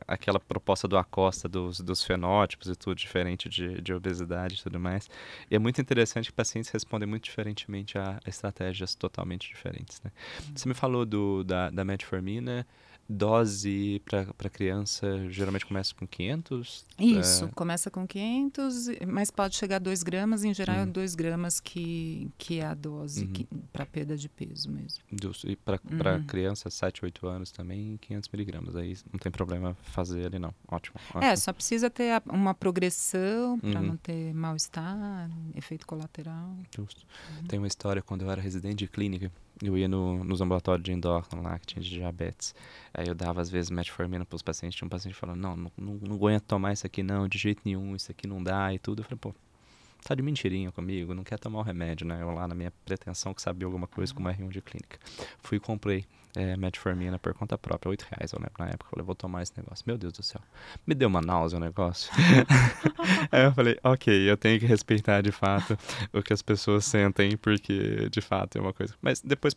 Aquela proposta do Acosta, dos fenótipos e tudo diferente de obesidade e tudo mais. E é muito interessante que pacientes respondem muito diferentemente a estratégias totalmente diferentes, né? Você me falou da metformina. Dose para criança geralmente começa com 500? Isso, começa com 500, mas pode chegar a 2 gramas. Em geral, é 2 gramas que é a dose para perda de peso mesmo. E para criança, 7, 8 anos também, 500 miligramas. Aí não tem problema fazer ali, não. Ótimo. Só precisa ter uma progressão para não ter mal-estar, efeito colateral. Justo. Tem uma história, quando eu era residente de clínica, eu ia nos ambulatórios de endócrino lá, que tinha de diabetes. Aí eu dava, às vezes, metformina para os pacientes. Tinha um paciente falando, não aguento tomar isso aqui não, de jeito nenhum, isso aqui não dá e tudo. Eu falei, pô, tá de mentirinha comigo, não quer tomar o remédio, né? Eu lá na minha pretensão que sabia alguma coisa com uma R1 de clínica. Fui e comprei metformina por conta própria, R$8, eu lembro na época. Eu falei, vou tomar esse negócio. Meu Deus do céu. Me deu uma náusea o negócio. Aí eu falei, ok, eu tenho que respeitar de fato o que as pessoas sentem, porque de fato é uma coisa. Mas depois,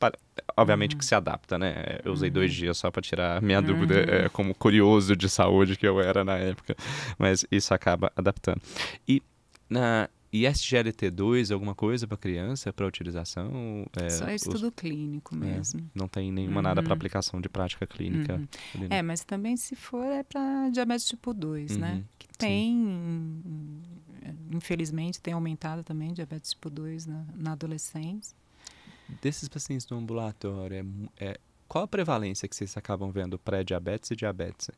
obviamente que se adapta, né? Eu usei 2 dias só para tirar minha dúvida, como curioso de saúde que eu era na época. Mas isso acaba adaptando. E SGLT2, alguma coisa para criança, para utilização? Só estudo clínico mesmo. Não tem nenhuma nada para aplicação de prática clínica. Mas também se for é para diabetes tipo 2, né? Que tem infelizmente, tem aumentado também diabetes tipo 2 na adolescência. Desses pacientes do ambulatório, qual a prevalência que vocês acabam vendo pré-diabetes e diabetes?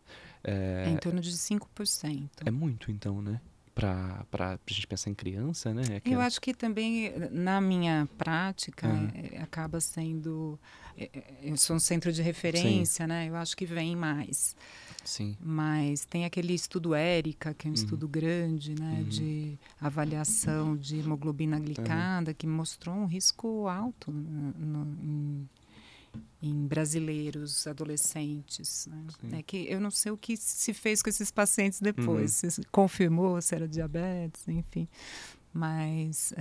É em torno de 5%. É muito, então, né? Pra gente pensar em criança, né? Eu acho que também, na minha prática, acaba sendo... Eu sou um centro de referência, né? Eu acho que vem mais. Sim. Mas tem aquele estudo ERICA, que é um estudo grande, né? De avaliação de hemoglobina glicada, que mostrou um risco alto em brasileiros adolescentes, né? É que eu não sei o que se fez com esses pacientes depois, se confirmou se era diabetes, enfim. Mas,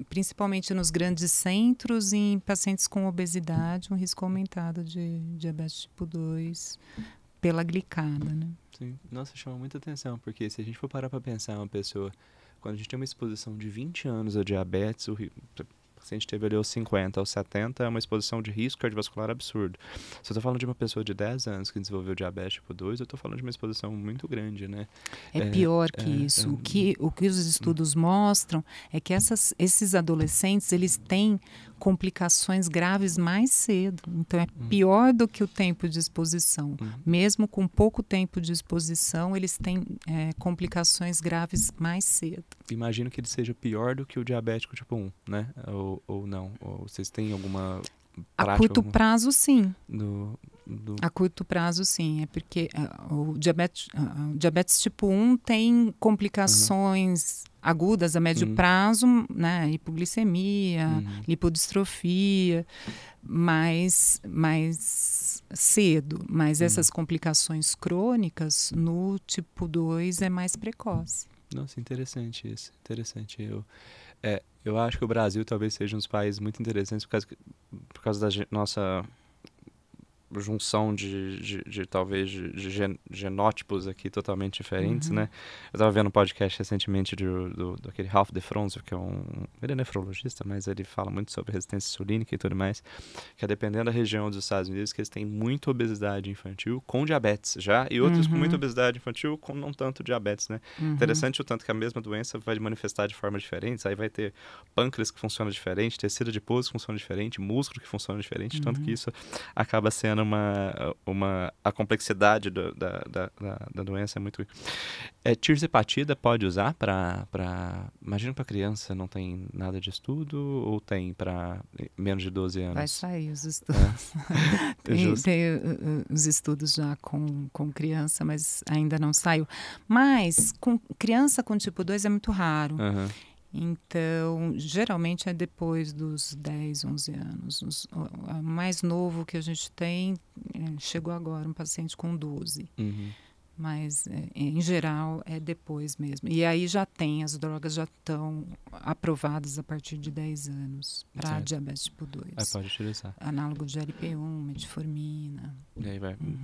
principalmente nos grandes centros e em pacientes com obesidade, um risco aumentado de diabetes tipo 2 pela glicada, né? Sim. Nossa, chama muita atenção, porque se a gente for parar para pensar uma pessoa, quando a gente tem uma exposição de 20 anos a diabetes, se a gente teve ali aos 50, aos 70, é uma exposição de risco cardiovascular absurdo. Se eu estou falando de uma pessoa de 10 anos que desenvolveu diabetes tipo 2, eu estou falando de uma exposição muito grande, né? É pior que isso. O que os estudos mostram é que esses adolescentes, eles têm complicações graves mais cedo. Então, é pior do que o tempo de exposição. Mesmo com pouco tempo de exposição, eles têm complicações graves mais cedo. Imagino que ele seja pior do que o diabético tipo 1, né? Ou não? Ou vocês têm alguma prática? A curto prazo, sim. Do... A curto prazo, sim. É porque o diabetes tipo 1 tem complicações agudas a médio prazo, né? Hipoglicemia, lipodistrofia, mais cedo. Mas essas complicações crônicas, no tipo 2, é mais precoce. Nossa, interessante isso. Interessante. Eu acho que o Brasil talvez seja um dos países muito interessantes por causa da nossa junção talvez de genótipos aqui totalmente diferentes, né? Eu estava vendo um podcast recentemente daquele Ralph Defronzo, que ele é nefrologista, mas ele fala muito sobre resistência insulínica e tudo mais, que é dependendo da região dos Estados Unidos, que eles têm muita obesidade infantil com diabetes já, e outros com muita obesidade infantil com não tanto diabetes, né? Interessante o tanto que a mesma doença vai manifestar de formas diferentes, aí vai ter pâncreas que funciona diferente, tecido adiposo que funciona diferente, músculo que funciona diferente, tanto que isso acaba sendo a complexidade da doença é muito... Tirzepatida pode usar imagino para criança não tem nada de estudo ou tem para menos de 12 anos? Vai sair os estudos. Tem os estudos já com criança, mas ainda não saiu. Mas com criança com tipo 2 é muito raro. Então, geralmente é depois dos 10, 11 anos. O mais novo que a gente tem chegou agora, um paciente com 12. Mas, em geral, é depois mesmo. E aí as drogas já estão aprovadas a partir de 10 anos para diabetes tipo 2. Pode utilizar. Análogo de LP1, metformina. E aí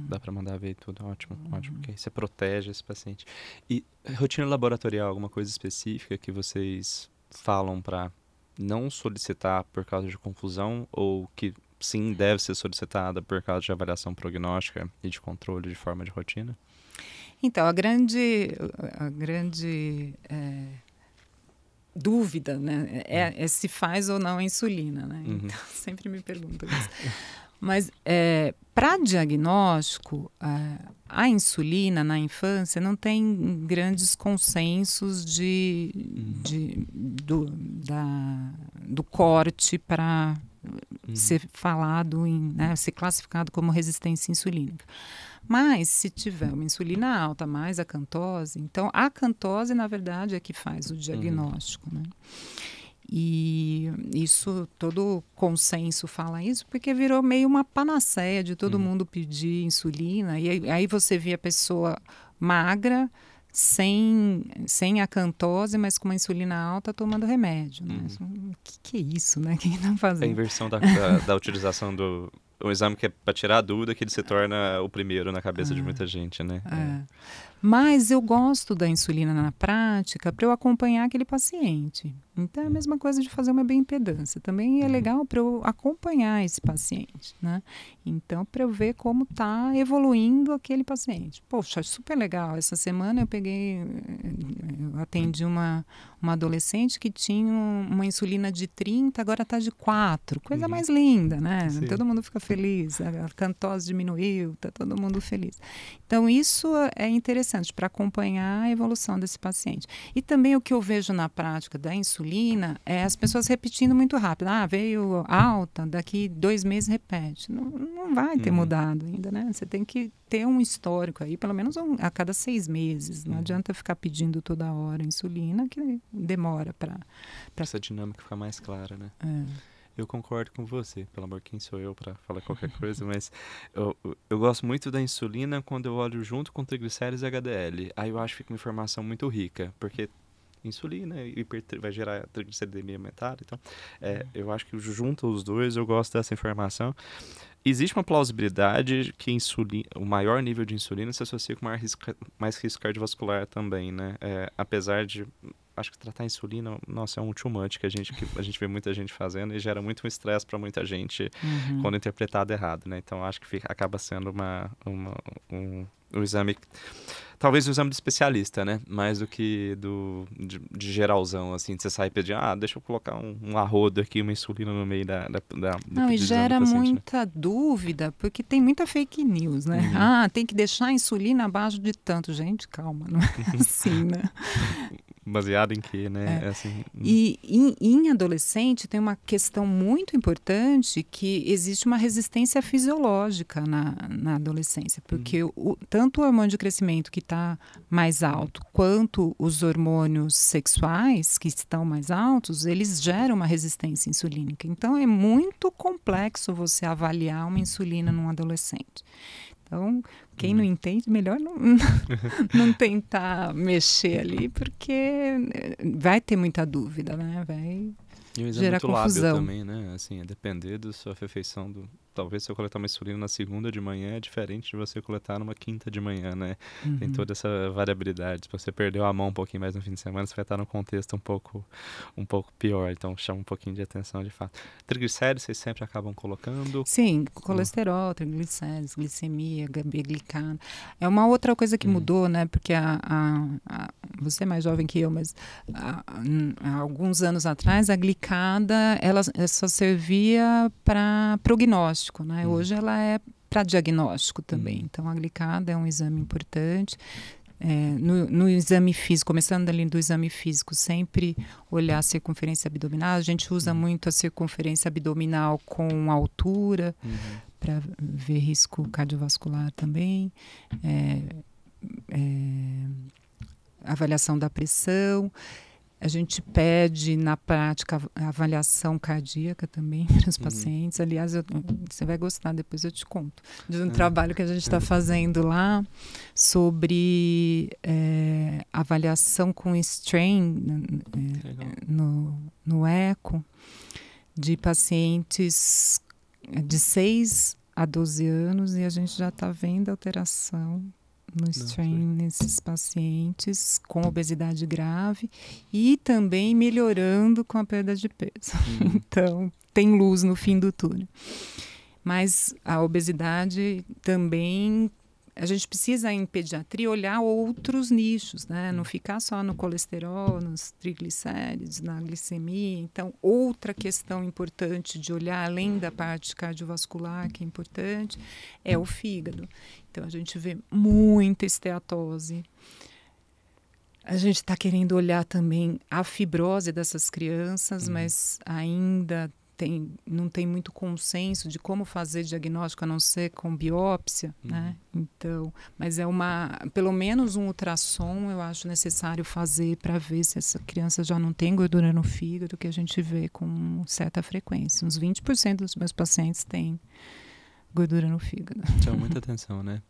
dá para mandar ver tudo, ótimo, porque aí você protege esse paciente. E rotina laboratorial, alguma coisa específica que vocês falam para não solicitar por causa de confusão ou que sim deve ser solicitada por causa de avaliação prognóstica e de controle de forma de rotina? Então, a grande dúvida, né, é se faz ou não a insulina, né? Então, sempre me perguntam isso. Mas, para diagnóstico, a insulina na infância não tem grandes consensos do corte para ser falado, ser classificado como resistência insulínica. Mas, se tiver uma insulina alta mais a acantose, então a acantose, na verdade, é que faz o diagnóstico, né? E isso, todo consenso fala isso, porque virou meio uma panaceia de todo mundo pedir insulina. E aí você vê a pessoa magra, sem acantose, mas com uma insulina alta, tomando remédio. Né? O que é isso, né? O que estão fazendo? A inversão da utilização do... Um exame que é para tirar a dúvida, que ele se torna o primeiro na cabeça de muita gente, né? Mas eu gosto da insulina na prática para eu acompanhar aquele paciente. Então, é a mesma coisa de fazer uma bioimpedância. Também é legal para eu acompanhar esse paciente, né? Então, para eu ver como está evoluindo aquele paciente. Poxa, super legal. Essa semana eu atendi uma adolescente que tinha uma insulina de 30, agora está de 4. Coisa mais linda, né? Sim. Todo mundo fica feliz. A cantose diminuiu, está todo mundo feliz. Então, isso é interessante para acompanhar a evolução desse paciente. E também o que eu vejo na prática da insulina é as pessoas repetindo muito rápido. Ah, veio alta, daqui 2 meses repete. Não vai ter mudado ainda, né? Você tem que ter um histórico aí, pelo menos a cada 6 meses. Não adianta ficar pedindo toda hora insulina, que demora para... Essa dinâmica ficar mais clara, né? Eu concordo com você, pelo amor, quem sou eu para falar qualquer coisa, mas eu gosto muito da insulina quando eu olho junto com triglicéridos e HDL. Aí eu acho que fica uma informação muito rica, porque insulina vai gerar trigliceridemia aumentada, então eu acho que junto os dois eu gosto dessa informação. Existe uma plausibilidade que o maior nível de insulina se associa com mais risco cardiovascular também, né? Apesar de... Acho que tratar a insulina, nossa, é um too much que a gente vê muita gente fazendo e gera muito estresse para muita gente quando interpretado errado, né? Então, acho que acaba sendo um exame... Talvez um exame de especialista, né? Mais do que de geralzão, assim, de você sair pedindo, deixa eu colocar um arrodo aqui, uma insulina no meio Não, e gera muita dúvida, porque tem muita fake news, né? Tem que deixar a insulina abaixo de tanto. Gente, calma, não é assim, né? Baseado em quê, né? Assim... E em adolescente tem uma questão muito importante, que existe uma resistência fisiológica na adolescência, porque tanto o hormônio de crescimento que está mais alto, quanto os hormônios sexuais que estão mais altos, eles geram uma resistência insulínica. Então é muito complexo você avaliar uma insulina num adolescente. Então, quem não entende, melhor não tentar mexer ali, porque vai ter muita dúvida, né? Vai gerar confusão. Também, né? Assim, a depender da sua refeição, talvez se eu coletar uma insulina na segunda de manhã é diferente de você coletar numa quinta de manhã, né? Tem toda essa variabilidade. Se você perdeu a mão um pouquinho mais no fim de semana, você vai estar num contexto um pouco pior. Então, chama um pouquinho de atenção, de fato. Triglicéridos, vocês sempre acabam colocando? Sim, colesterol, triglicéridos, glicemia, glicado. É uma outra coisa que mudou, né? Porque você é mais jovem que eu, mas há alguns anos atrás, a glicada, ela só servia para prognóstico. Né? Hoje ela é para diagnóstico também. Então, a glicada é um exame importante. No exame físico, começando ali do exame físico, sempre olhar a circunferência abdominal. A gente usa muito a circunferência abdominal com altura, para ver risco cardiovascular também. Avaliação da pressão. A gente pede, na prática, a avaliação cardíaca também para os pacientes. Aliás, você vai gostar, depois eu te conto. De um trabalho que a gente está fazendo lá sobre avaliação com strain no eco de pacientes de 6 a 12 anos, e a gente já está vendo alteração no strain nesses pacientes com obesidade grave e também melhorando com a perda de peso. Então, tem luz no fim do túnel. Mas a obesidade também, a gente precisa em pediatria olhar outros nichos, né? Não ficar só no colesterol, nos triglicéridos, na glicemia. Então, outra questão importante de olhar, além da parte cardiovascular, que é importante, é o fígado. Então, a gente vê muita esteatose. A gente está querendo olhar também a fibrose dessas crianças, mas ainda não tem muito consenso de como fazer diagnóstico, a não ser com biópsia, né? Então, mas pelo menos um ultrassom eu acho necessário fazer para ver se essa criança já não tem gordura no fígado, que a gente vê com certa frequência. Uns 20% dos meus pacientes têm gordura no fígado. Chama muita atenção, né?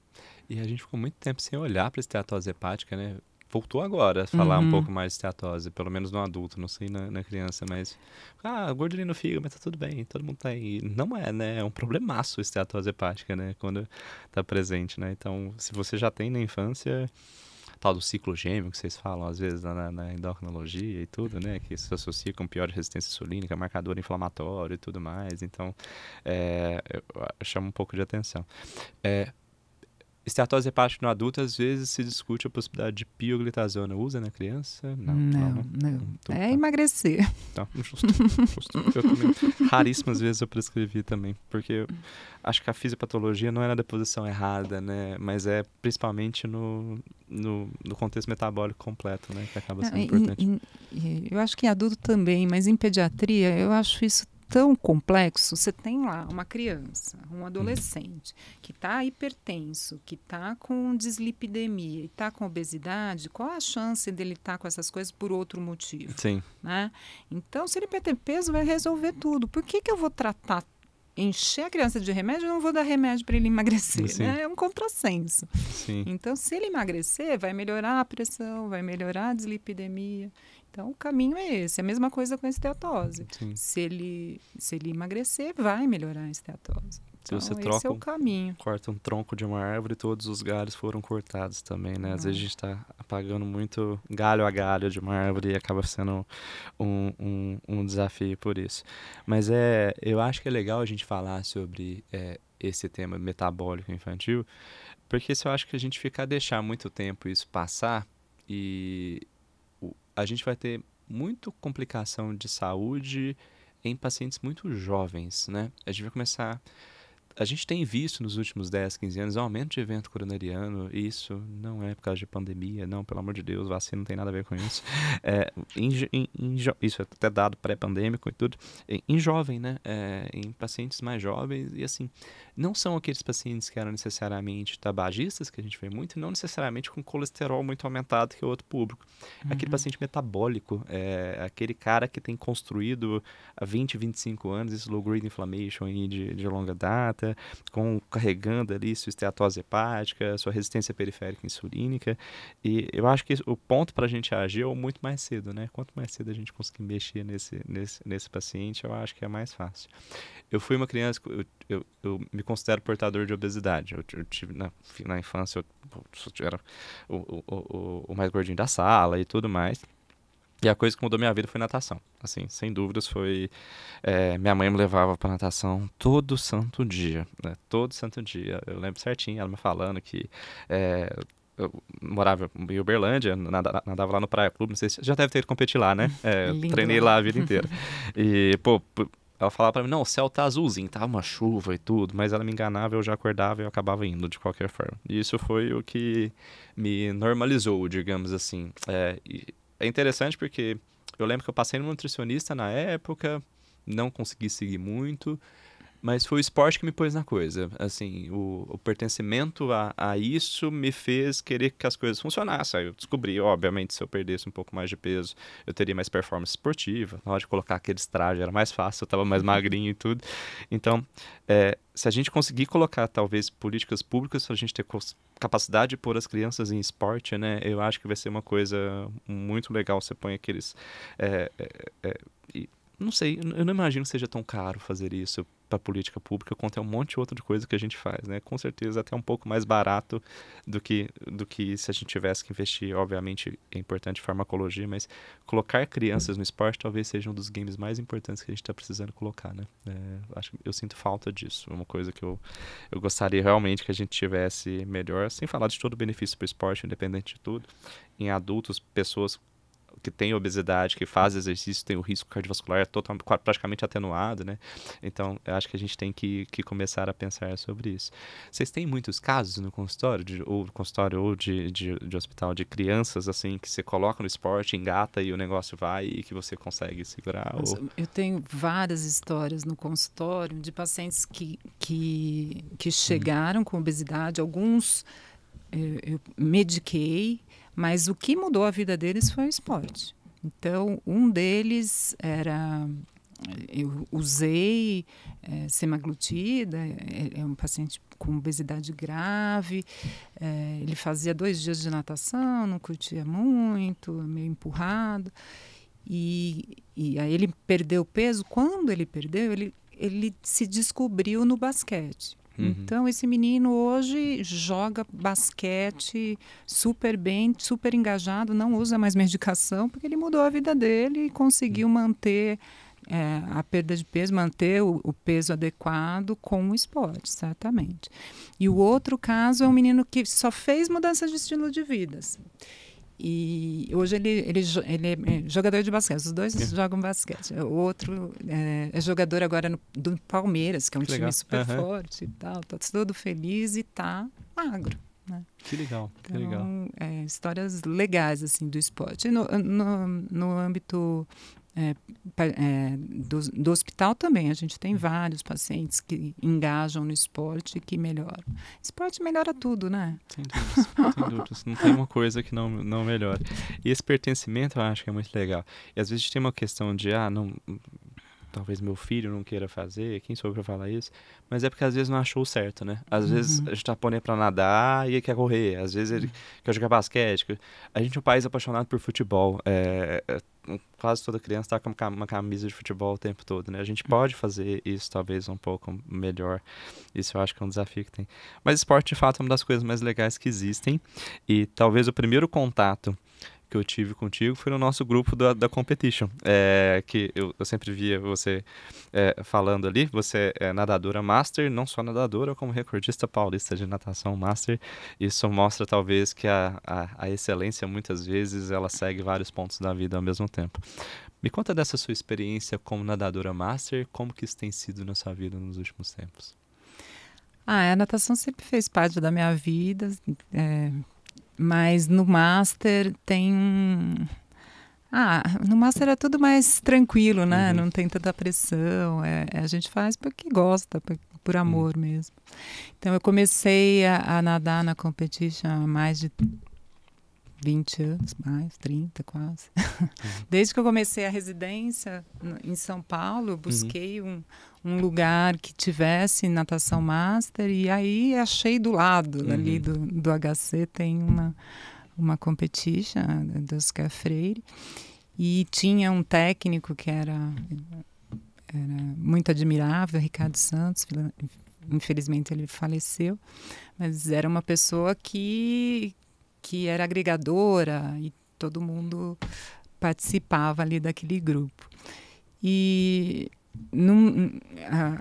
E a gente ficou muito tempo sem olhar para a esteatose hepática, né? Voltou agora a falar um pouco mais de esteatose, pelo menos no adulto, não sei na criança, mas... gordurinha no fígado, mas tá tudo bem, todo mundo tá aí. Não é, né? É um problemaço a esteatose hepática, né? Quando tá presente, né? Então, se você já tem na infância, tal do ciclo gêmeo que vocês falam às vezes na endocrinologia e tudo, né? Que se associa com pior resistência insulínica, marcador inflamatório e tudo mais. Então, eu chamo um pouco de atenção. Esteatose hepática no adulto, às vezes se discute a possibilidade de pioglitazona. Usa na criança? Não. Então, é emagrecer. Tá, justo. Eu também, raríssimas vezes eu prescrevi também, porque eu acho que a fisiopatologia não é na deposição errada, né? Mas é principalmente no contexto metabólico completo, né? Que acaba sendo importante. Eu acho que em adulto também, mas em pediatria eu acho isso tão complexo. Você tem lá uma criança, um adolescente que está hipertenso, que está com dislipidemia e está com obesidade, qual a chance dele estar com essas coisas por outro motivo? Sim. Né? Então, se ele perder peso, vai resolver tudo. Por que eu vou tratar, encher a criança de remédio e não vou dar remédio para ele emagrecer? Né? É um contrassenso. Sim. Então, se ele emagrecer, vai melhorar a pressão, vai melhorar a dislipidemia. Então, o caminho é esse. A mesma coisa com a esteatose. Se ele emagrecer, vai melhorar a esteatose. Então, se você esse é o caminho. Corta um tronco de uma árvore, todos os galhos foram cortados também, né? Às vezes a gente está apagando muito galho a galho de uma árvore e acaba sendo um desafio por isso. Mas eu acho que é legal a gente falar sobre esse tema metabólico infantil, porque se eu acho que a gente deixar muito tempo isso passar, e a gente vai ter muita complicação de saúde em pacientes muito jovens, né? A gente tem visto nos últimos 10, 15 anos um aumento de evento coronariano, e isso não é por causa de pandemia, não, pelo amor de Deus, vacina não tem nada a ver com isso. Isso é até dado pré-pandêmico e tudo. Em jovem, né? Em pacientes mais jovens, e assim, não são aqueles pacientes que eram necessariamente tabagistas, que a gente vê muito, e não necessariamente com colesterol muito aumentado, que é outro público. Aquele paciente metabólico, aquele cara que tem construído há 20, 25 anos esse low-grade inflammation aí de longa data, carregando ali sua esteatose hepática, sua resistência periférica insulínica. E eu acho que o ponto para a gente agir é muito mais cedo, né? Quanto mais cedo a gente conseguir mexer nesse paciente, eu acho que é mais fácil. Eu fui uma criança, eu me considero portador de obesidade. Eu tive na infância, eu era o mais gordinho da sala e tudo mais. E a coisa que mudou minha vida foi natação. Assim, sem dúvidas foi... minha mãe me levava para natação todo santo dia, né? Todo santo dia. Eu lembro certinho ela me falando que... eu morava em Uberlândia, nadava lá no Praia Clube, não sei se já deve ter ido competir lá, né? Treinei lá a vida inteira. E, ela falava pra mim, não, o céu tá azulzinho, tava uma chuva e tudo, mas ela me enganava, eu já acordava e eu acabava indo de qualquer forma. E isso foi o que me normalizou, digamos assim. É interessante porque eu lembro que eu passei no nutricionista na época, não consegui seguir muito, mas foi o esporte que me pôs na coisa. Assim, o pertencimento a isso me fez querer que as coisas funcionassem. Aí eu descobri, obviamente, se eu perdesse um pouco mais de peso, eu teria mais performance esportiva. Na hora de colocar aqueles trajes era mais fácil, eu estava mais magrinho e tudo. Então, se a gente conseguir colocar, talvez, políticas públicas para a gente ter capacidade de pôr as crianças em esporte, né? Eu acho que vai ser uma coisa muito legal. Você põe aqueles... não sei, eu não imagino que seja tão caro fazer isso para política pública quanto é um monte de outra coisa que a gente faz, né? Com certeza até um pouco mais barato do que se a gente tivesse que investir. Obviamente é importante farmacologia, mas colocar crianças no esporte talvez seja um dos games mais importantes que a gente está precisando colocar, né? Eu sinto falta disso, é uma coisa que eu gostaria realmente que a gente tivesse melhor, sem falar de todo o benefício para o esporte, independente de tudo. Em adultos, pessoas que tem obesidade, que faz exercício, tem o risco cardiovascular praticamente atenuado, né? Então, eu acho que a gente tem que começar a pensar sobre isso. Vocês têm muitos casos no consultório, ou de hospital, de crianças, assim, que você coloca no esporte, engata e o negócio vai e que você consegue segurar? Eu tenho várias histórias no consultório de pacientes que chegaram com obesidade, alguns eu mediquei, mas o que mudou a vida deles foi o esporte. Então, um deles eu usei semaglutida, é um paciente com obesidade grave, ele fazia 2 dias de natação, não curtia muito, meio empurrado, e aí ele perdeu peso. Quando ele perdeu, ele se descobriu no basquete. Então, esse menino hoje joga basquete super bem, super engajado, não usa mais medicação, porque ele mudou a vida dele e conseguiu manter a perda de peso, manter o peso adequado com o esporte, certamente. E o outro caso é um menino que só fez mudança de estilo de vida. Assim. E hoje ele é jogador de basquete, os dois jogam basquete. O outro é jogador agora do Palmeiras, que é um time super forte e tal. Tá todo feliz e tá magro. Né? Que legal, então, que legal. Histórias legais assim, do esporte. E no âmbito do hospital também, a gente tem vários pacientes que engajam no esporte e que melhoram. Esporte melhora tudo, né? Sem dúvidas, sem dúvidas. Não tem uma coisa que não melhora. E esse pertencimento eu acho que é muito legal. E às vezes tem uma questão de, talvez meu filho não queira fazer, quem sou eu pra falar isso? Mas é porque às vezes não achou certo, né? Às vezes a gente tá pondo ele pra nadar e ele quer correr. Às vezes ele quer jogar basquete. A gente é um país apaixonado por futebol. Quase toda criança tá com uma camisa de futebol o tempo todo, né? A gente pode fazer isso talvez um pouco melhor. Isso eu acho que é um desafio que tem. Mas esporte, de fato, é uma das coisas mais legais que existem. E talvez o primeiro contato que eu tive contigo foi no nosso grupo da Competition, que eu sempre via você falando ali. Você é nadadora master, não só nadadora, como recordista paulista de natação master. Isso mostra talvez que a excelência muitas vezes ela segue vários pontos da vida ao mesmo tempo. Me conta dessa sua experiência como nadadora master, como que isso tem sido na sua vida nos últimos tempos? A natação sempre fez parte da minha vida, mas no Master tem no Master é tudo mais tranquilo, né? Não tem tanta pressão. A gente faz porque gosta, por amor mesmo. Então, eu comecei a nadar na Competition há mais de 20 anos, mais 30 quase. Desde que eu comecei a residência em São Paulo, eu busquei um lugar que tivesse natação master e aí achei do lado ali do HC tem uma competition do Oscar Freire e tinha um técnico que era muito admirável, Ricardo Santos. Infelizmente ele faleceu, mas era uma pessoa que era agregadora e todo mundo participava ali daquele grupo. E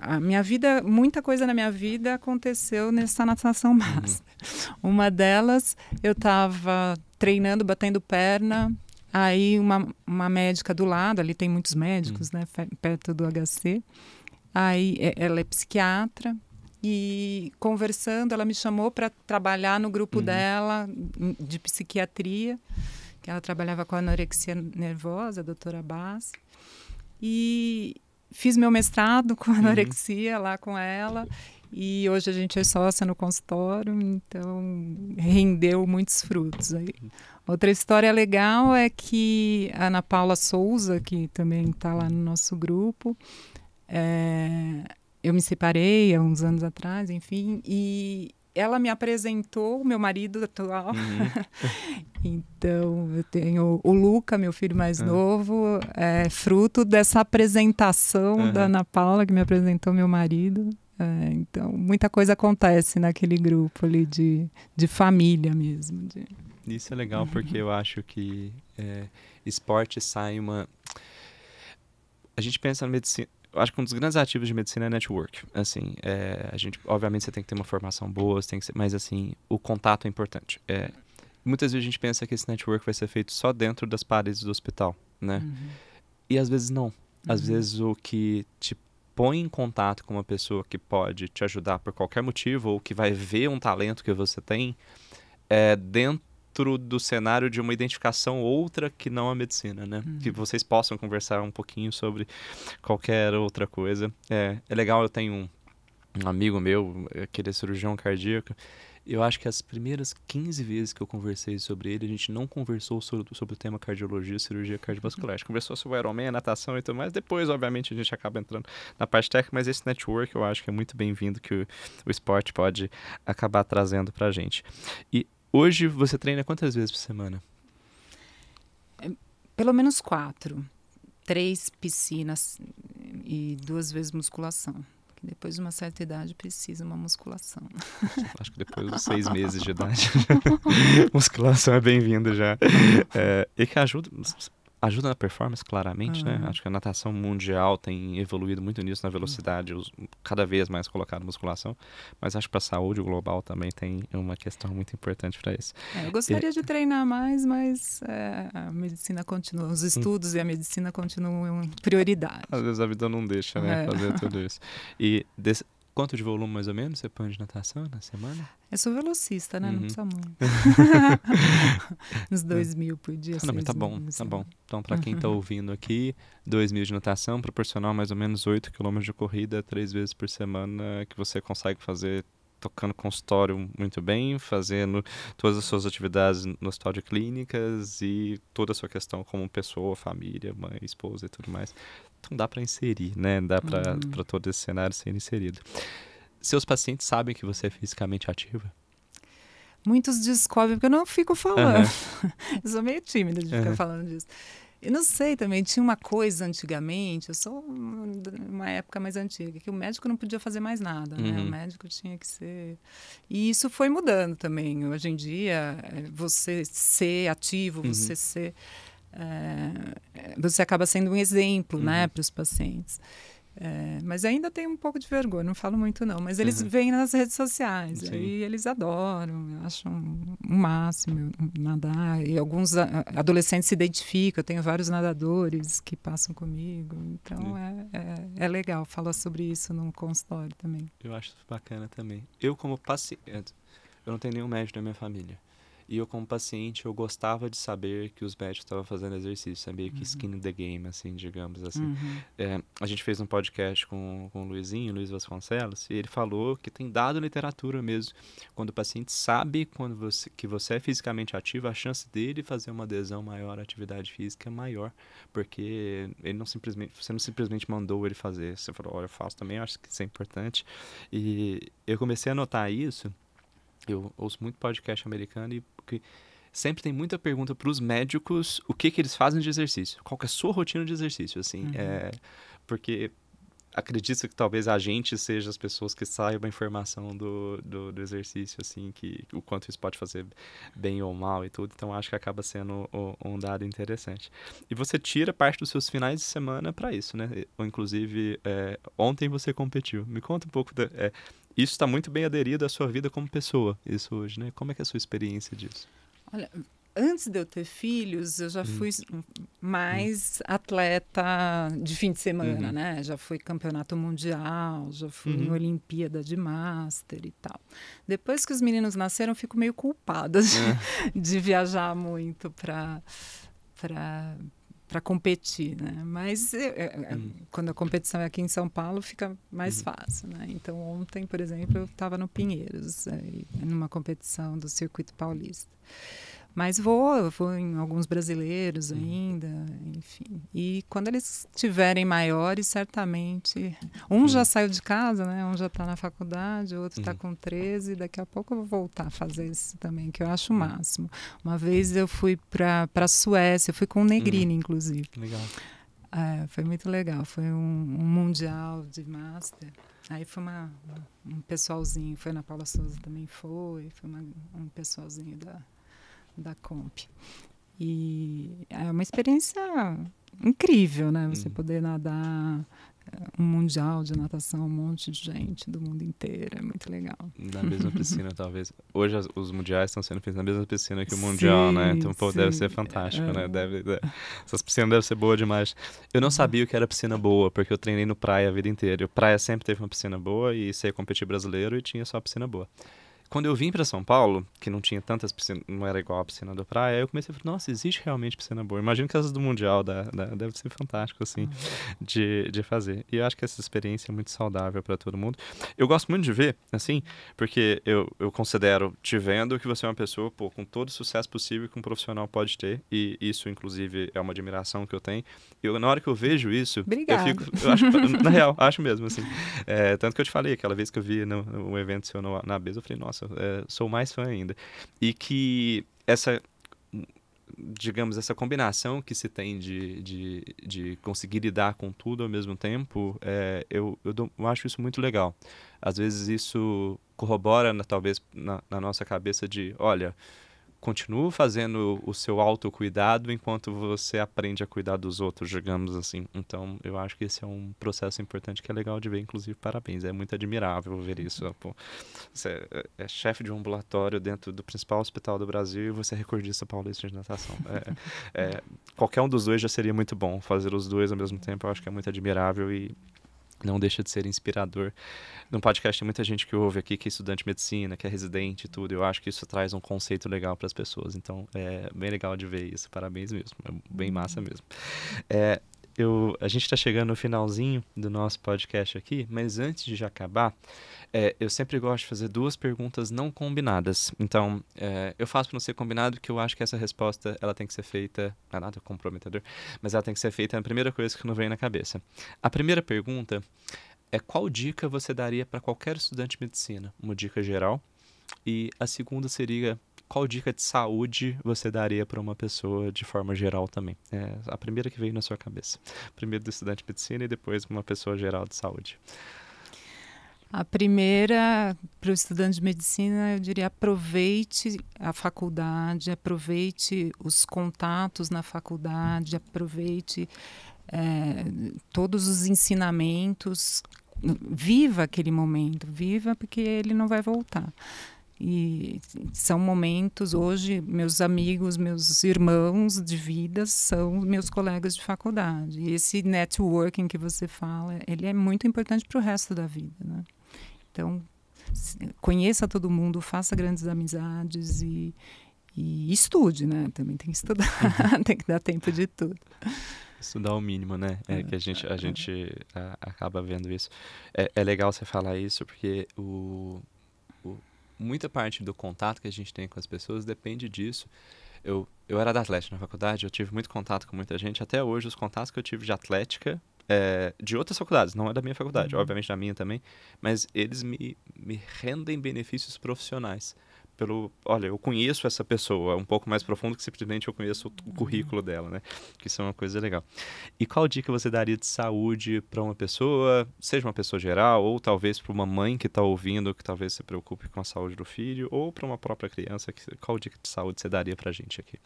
a minha vida, muita coisa na minha vida aconteceu nessa natação master. Uma delas, eu estava treinando, batendo perna, aí uma médica do lado, ali tem muitos médicos, né, perto do HC, aí ela é psiquiatra, e conversando, ela me chamou para trabalhar no grupo dela de psiquiatria, que ela trabalhava com anorexia nervosa, a doutora Bassi. E fiz meu mestrado com anorexia lá com ela. E hoje a gente é sócia no consultório, então rendeu muitos frutos aí. Outra história legal é que a Ana Paula Souza, que também está lá no nosso grupo, eu me separei há uns anos atrás, enfim, e ela me apresentou o meu marido atual. Então, eu tenho o Luca, meu filho mais novo, fruto dessa apresentação da Ana Paula, que me apresentou meu marido. Então, muita coisa acontece naquele grupo ali de família mesmo. Isso é legal, porque eu acho que esporte sai uma... A gente pensa na medicina... Eu acho que um dos grandes ativos de medicina é network. Assim, a gente, obviamente, você tem que ter uma formação boa, mas assim, o contato é importante. Muitas vezes a gente pensa que esse network vai ser feito só dentro das paredes do hospital, né? E às vezes não. Às vezes o que te põe em contato com uma pessoa que pode te ajudar por qualquer motivo ou que vai ver um talento que você tem dentro do cenário de uma identificação outra que não a medicina, né? Que vocês possam conversar um pouquinho sobre qualquer outra coisa. É legal, eu tenho um amigo meu, que ele é cirurgião cardíaco. Eu acho que as primeiras 15 vezes que eu conversei sobre ele, a gente não conversou sobre o tema cardiologia e cirurgia cardiovascular. A gente conversou sobre o Ironman, a natação e tudo mais. Depois, obviamente, a gente acaba entrando na parte técnica, mas esse network eu acho que é muito bem-vindo, que o esporte pode acabar trazendo pra gente. E hoje você treina quantas vezes por semana? Pelo menos 4. 3 piscinas e 2 vezes musculação. que depois de uma certa idade precisa uma musculação. Acho que depois dos 6 meses de idade, musculação é bem-vinda já. E que ajuda na performance, claramente, né? Acho que a natação mundial tem evoluído muito nisso, na velocidade, cada vez mais colocado musculação, mas acho que para a saúde global também tem uma questão muito importante para isso. Eu gostaria de treinar mais, mas a medicina continua, os estudos e a medicina continuam em prioridade. Às vezes a vida não deixa, né, fazer tudo isso. E quanto de volume, mais ou menos, você põe de natação na semana? Eu sou velocista, né? Não precisa muito. Uns 2.000 por dia. Não, mas tá bom. Então, para quem tá ouvindo aqui, 2.000 de natação, proporcional mais ou menos 8 km de corrida 3 vezes por semana, que você consegue fazer tocando consultório muito bem, fazendo todas as suas atividades no hospital de clínicas e toda a sua questão como pessoa, família, mãe, esposa e tudo mais. Então dá para inserir, né? Dá para todo esse cenário ser inserido. Seus pacientes sabem que você é fisicamente ativa? Muitos descobrem, porque eu não fico falando. Eu sou meio tímida de ficar falando disso. Eu não sei também, tinha uma coisa antigamente, eu sou uma época mais antiga, que o médico não podia fazer mais nada, né? O médico tinha que ser... E isso foi mudando também. Hoje em dia, você ser ativo, você ser... você acaba sendo um exemplo, né, para os pacientes. Mas ainda tem um pouco de vergonha, não falo muito não, mas eles vêm nas redes sociais, e eles adoram, acham o máximo nadar, e alguns adolescentes se identificam, eu tenho vários nadadores que passam comigo, então é legal falar sobre isso no consultório também. Eu acho bacana também. Eu como paciente, eu não tenho nenhum médico na minha família. E eu, como paciente, eu gostava de saber que os médicos estavam fazendo exercício. É meio que skin in the game, assim, digamos assim. A gente fez um podcast com o Luiz Vasconcelos, e ele falou que tem dado literatura mesmo. Quando o paciente sabe que você é fisicamente ativo, a chance dele fazer uma adesão maior à atividade física é maior. Porque você não simplesmente mandou ele fazer. Você falou, olha, eu faço também, eu acho que isso é importante. E eu comecei a notar isso. Eu ouço muito podcast americano e sempre tem muita pergunta para os médicos o que eles fazem de exercício. Qual que é a sua rotina de exercício, assim. Porque acredito que talvez a gente seja as pessoas que saibam a informação do exercício, assim, o quanto isso pode fazer bem ou mal e tudo. Então, acho que acaba sendo um dado interessante. E você tira parte dos seus finais de semana para isso, né? Ou, inclusive, ontem você competiu. Me conta um pouco isso está muito bem aderido à sua vida como pessoa, isso hoje, né? Como é que é a sua experiência disso? Olha, antes de eu ter filhos, eu já fui mais atleta de fim de semana, né? Já fui campeonato mundial, já fui em Olimpíada de Master e tal. Depois que os meninos nasceram, eu fico meio culpada de viajar muito para competir, né? Mas quando a competição é aqui em São Paulo, fica mais fácil, né? Então, ontem, por exemplo, eu estava no Pinheiros, numa competição do Circuito Paulista. Mas vou em alguns brasileiros ainda, enfim. E quando eles estiverem maiores, certamente... Um já saiu de casa, né? Um já está na faculdade, o outro está com 13. Daqui a pouco eu vou voltar a fazer isso também, que eu acho o máximo. Uma vez eu fui para a Suécia, eu fui com o Negrini, inclusive. Legal. Foi muito legal. Foi um mundial de Master. Aí foi um pessoalzinho, foi na Paula Souza também foi um pessoalzinho da Comp. E é uma experiência incrível, né? Você poder nadar um mundial de natação, um monte de gente do mundo inteiro, é muito legal. Na mesma piscina, talvez. Hoje os mundiais estão sendo feitos na mesma piscina que o mundial, né? Então, deve ser fantástico, né? Essas piscinas devem ser boas demais. Eu não sabia o que era piscina boa, porque eu treinei no praia a vida inteira. O praia sempre teve uma piscina boa e sei competir brasileiro e tinha só piscina boa. Quando eu vim para São Paulo, que não tinha tantas piscinas, não era igual a piscina da praia, eu comecei a falar, nossa, existe realmente piscina boa. Imagino que essas do Mundial deve ser fantástico, assim, de fazer. E eu acho que essa experiência é muito saudável para todo mundo. Eu gosto muito de ver, assim, porque eu considero, te vendo, que você é uma pessoa, com todo o sucesso possível que um profissional pode ter. E isso, inclusive, é uma admiração que eu tenho. E na hora que eu vejo isso, Obrigada. eu acho, na real, acho mesmo, assim. Tanto que eu te falei, aquela vez que eu vi um evento seu na BES, eu falei, nossa, sou mais fã ainda. E que digamos, essa combinação que se tem de conseguir lidar com tudo ao mesmo tempo, eu acho isso muito legal. Às vezes isso corrobora, talvez, na nossa cabeça de, olha, continua fazendo o seu autocuidado enquanto você aprende a cuidar dos outros, digamos assim. Então, eu acho que esse é um processo importante que é legal de ver, inclusive, parabéns. É muito admirável ver isso. Pô, você é chefe de um ambulatório dentro do principal hospital do Brasil e você é recordista paulista de natação. Qualquer um dos dois já seria muito bom. Fazer os dois ao mesmo tempo, eu acho que é muito admirável e não deixa de ser inspirador. No podcast tem muita gente que ouve aqui que é estudante de medicina, que é residente e tudo. Eu acho que isso traz um conceito legal para as pessoas. Então, é bem legal de ver isso. Parabéns mesmo. É bem massa mesmo. A gente está chegando no finalzinho do nosso podcast aqui, mas antes de já acabar, eu sempre gosto de fazer 2 perguntas não combinadas. Então, eu faço para não ser combinado, que eu acho que essa resposta ela tem que ser feita, não é nada comprometedor, mas ela tem que ser feita na primeira coisa que não vem na cabeça. A primeira pergunta é: qual dica você daria para qualquer estudante de medicina? Uma dica geral. E a segunda seria: qual dica de saúde você daria para uma pessoa de forma geral também? A primeira que veio na sua cabeça. Primeiro do estudante de medicina e depois uma pessoa geral de saúde. A primeira, para o estudante de medicina, eu diria: aproveite a faculdade, aproveite os contatos na faculdade, aproveite todos os ensinamentos, viva aquele momento, viva, porque ele não vai voltar. E são momentos, hoje, meus amigos, meus irmãos de vida são meus colegas de faculdade. E esse networking que você fala, ele é muito importante para o resto da vida, né? Então, conheça todo mundo, faça grandes amizades e estude, né? Também tem que estudar, tem que dar tempo de tudo. Estudar o mínimo, né? Que a gente acaba vendo isso. É legal você falar isso, porque muita parte do contato que a gente tem com as pessoas depende disso. Eu era da Atlética na faculdade, eu tive muito contato com muita gente. Até hoje, os contatos que eu tive de Atlética, de outras faculdades, não é da minha faculdade, obviamente da minha também, mas eles me rendem benefícios profissionais. Olha, eu conheço essa pessoa, um pouco mais profundo que simplesmente eu conheço o currículo dela, né? Que isso é uma coisa legal. E qual dica você daria de saúde para uma pessoa, seja uma pessoa geral, ou talvez para uma mãe que está ouvindo, que talvez se preocupe com a saúde do filho, ou para uma própria criança, qual dica de saúde você daria para a gente aqui?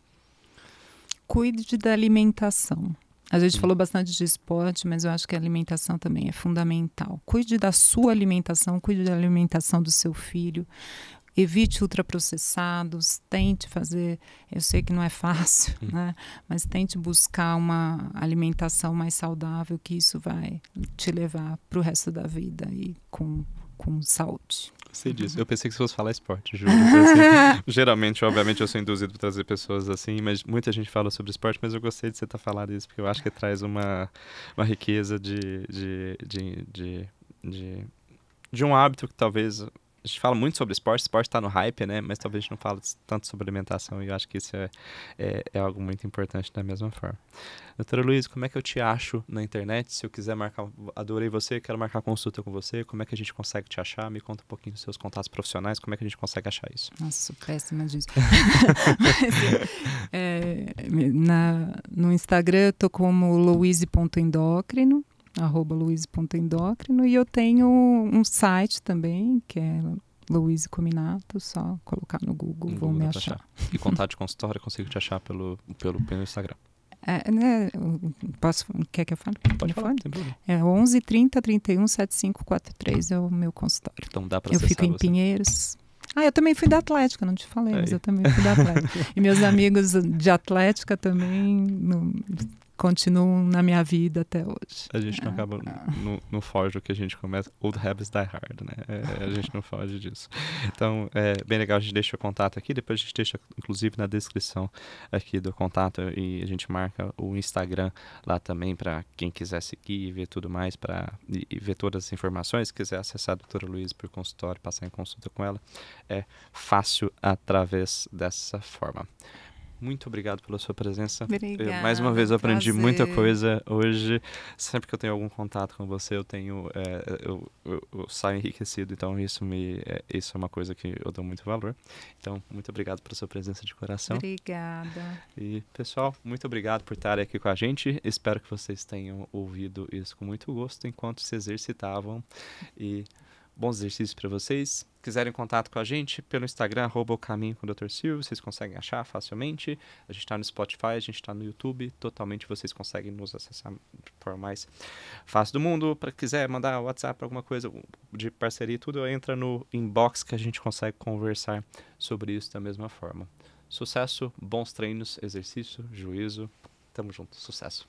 Cuide da alimentação. A gente falou bastante de esporte, mas eu acho que a alimentação também é fundamental. Cuide da sua alimentação, cuide da alimentação do seu filho. Evite ultraprocessados, tente fazer, eu sei que não é fácil, né? Mas tente buscar uma alimentação mais saudável, que isso vai te levar para o resto da vida e com saúde. Gostei disso. Eu pensei que você fosse falar esporte, juro. Assim, geralmente, obviamente, eu sou induzido para trazer pessoas assim, mas muita gente fala sobre esporte, mas eu gostei de você estar falando isso, porque eu acho que traz uma riqueza de um hábito que talvez... A gente fala muito sobre esporte está no hype, né? Mas talvez a gente não fale tanto sobre alimentação, e eu acho que isso é algo muito importante da mesma forma. Doutora Luísa, como é que eu te acho na internet? Se eu quiser marcar, adorei você, quero marcar consulta com você, como é que a gente consegue te achar? Me conta um pouquinho dos seus contatos profissionais, como é que a gente consegue achar isso? Nossa, sou péssima disso. No Instagram eu tô como louise.endócrino, @luize.endócrino, e eu tenho um site também, que é Luize Cominato, só colocar no Google, vão me achar. E contato de consultório, eu consigo te achar pelo Instagram. Quer que eu fale? Pode falar, não tem problema. 11 30 31 7543 é o meu consultório. Então dá para acessar. Eu fico em Pinheiros. Eu também fui da Atlética, não te falei, mas eu também fui da Atlética. E meus amigos de Atlética também continuam na minha vida até hoje. A gente não acaba, não foge do que a gente começa. Old habits die hard, né? A gente não foge disso. Então, é bem legal, a gente deixa o contato aqui, depois a gente deixa, inclusive, na descrição aqui do contato, e a gente marca o Instagram lá também para quem quiser seguir e ver tudo mais, e ver todas as informações. Se quiser acessar a doutora Luísa por consultório, passar em consulta com ela, é fácil através dessa forma. muito obrigado pela sua presença. Obrigada, Mais uma vez eu aprendi prazer. muita coisa hoje. Sempre que eu tenho algum contato com você, eu saio enriquecido. Então isso é uma coisa que eu dou muito valor. Então, muito obrigado pela sua presença de coração. Obrigada. E, pessoal, muito obrigado por estarem aqui com a gente. Espero que vocês tenham ouvido isso com muito gosto enquanto se exercitavam. E bons exercícios para vocês. Quiserem contato com a gente pelo Instagram, @ocaminho com o Dr. Silvio, vocês conseguem achar facilmente. A gente está no Spotify, a gente está no YouTube, totalmente vocês conseguem nos acessar de forma mais fácil do mundo. Para quiser mandar WhatsApp, alguma coisa de parceria e tudo, entra no inbox que a gente consegue conversar sobre isso da mesma forma. Sucesso, bons treinos, exercício, juízo. Tamo junto, sucesso.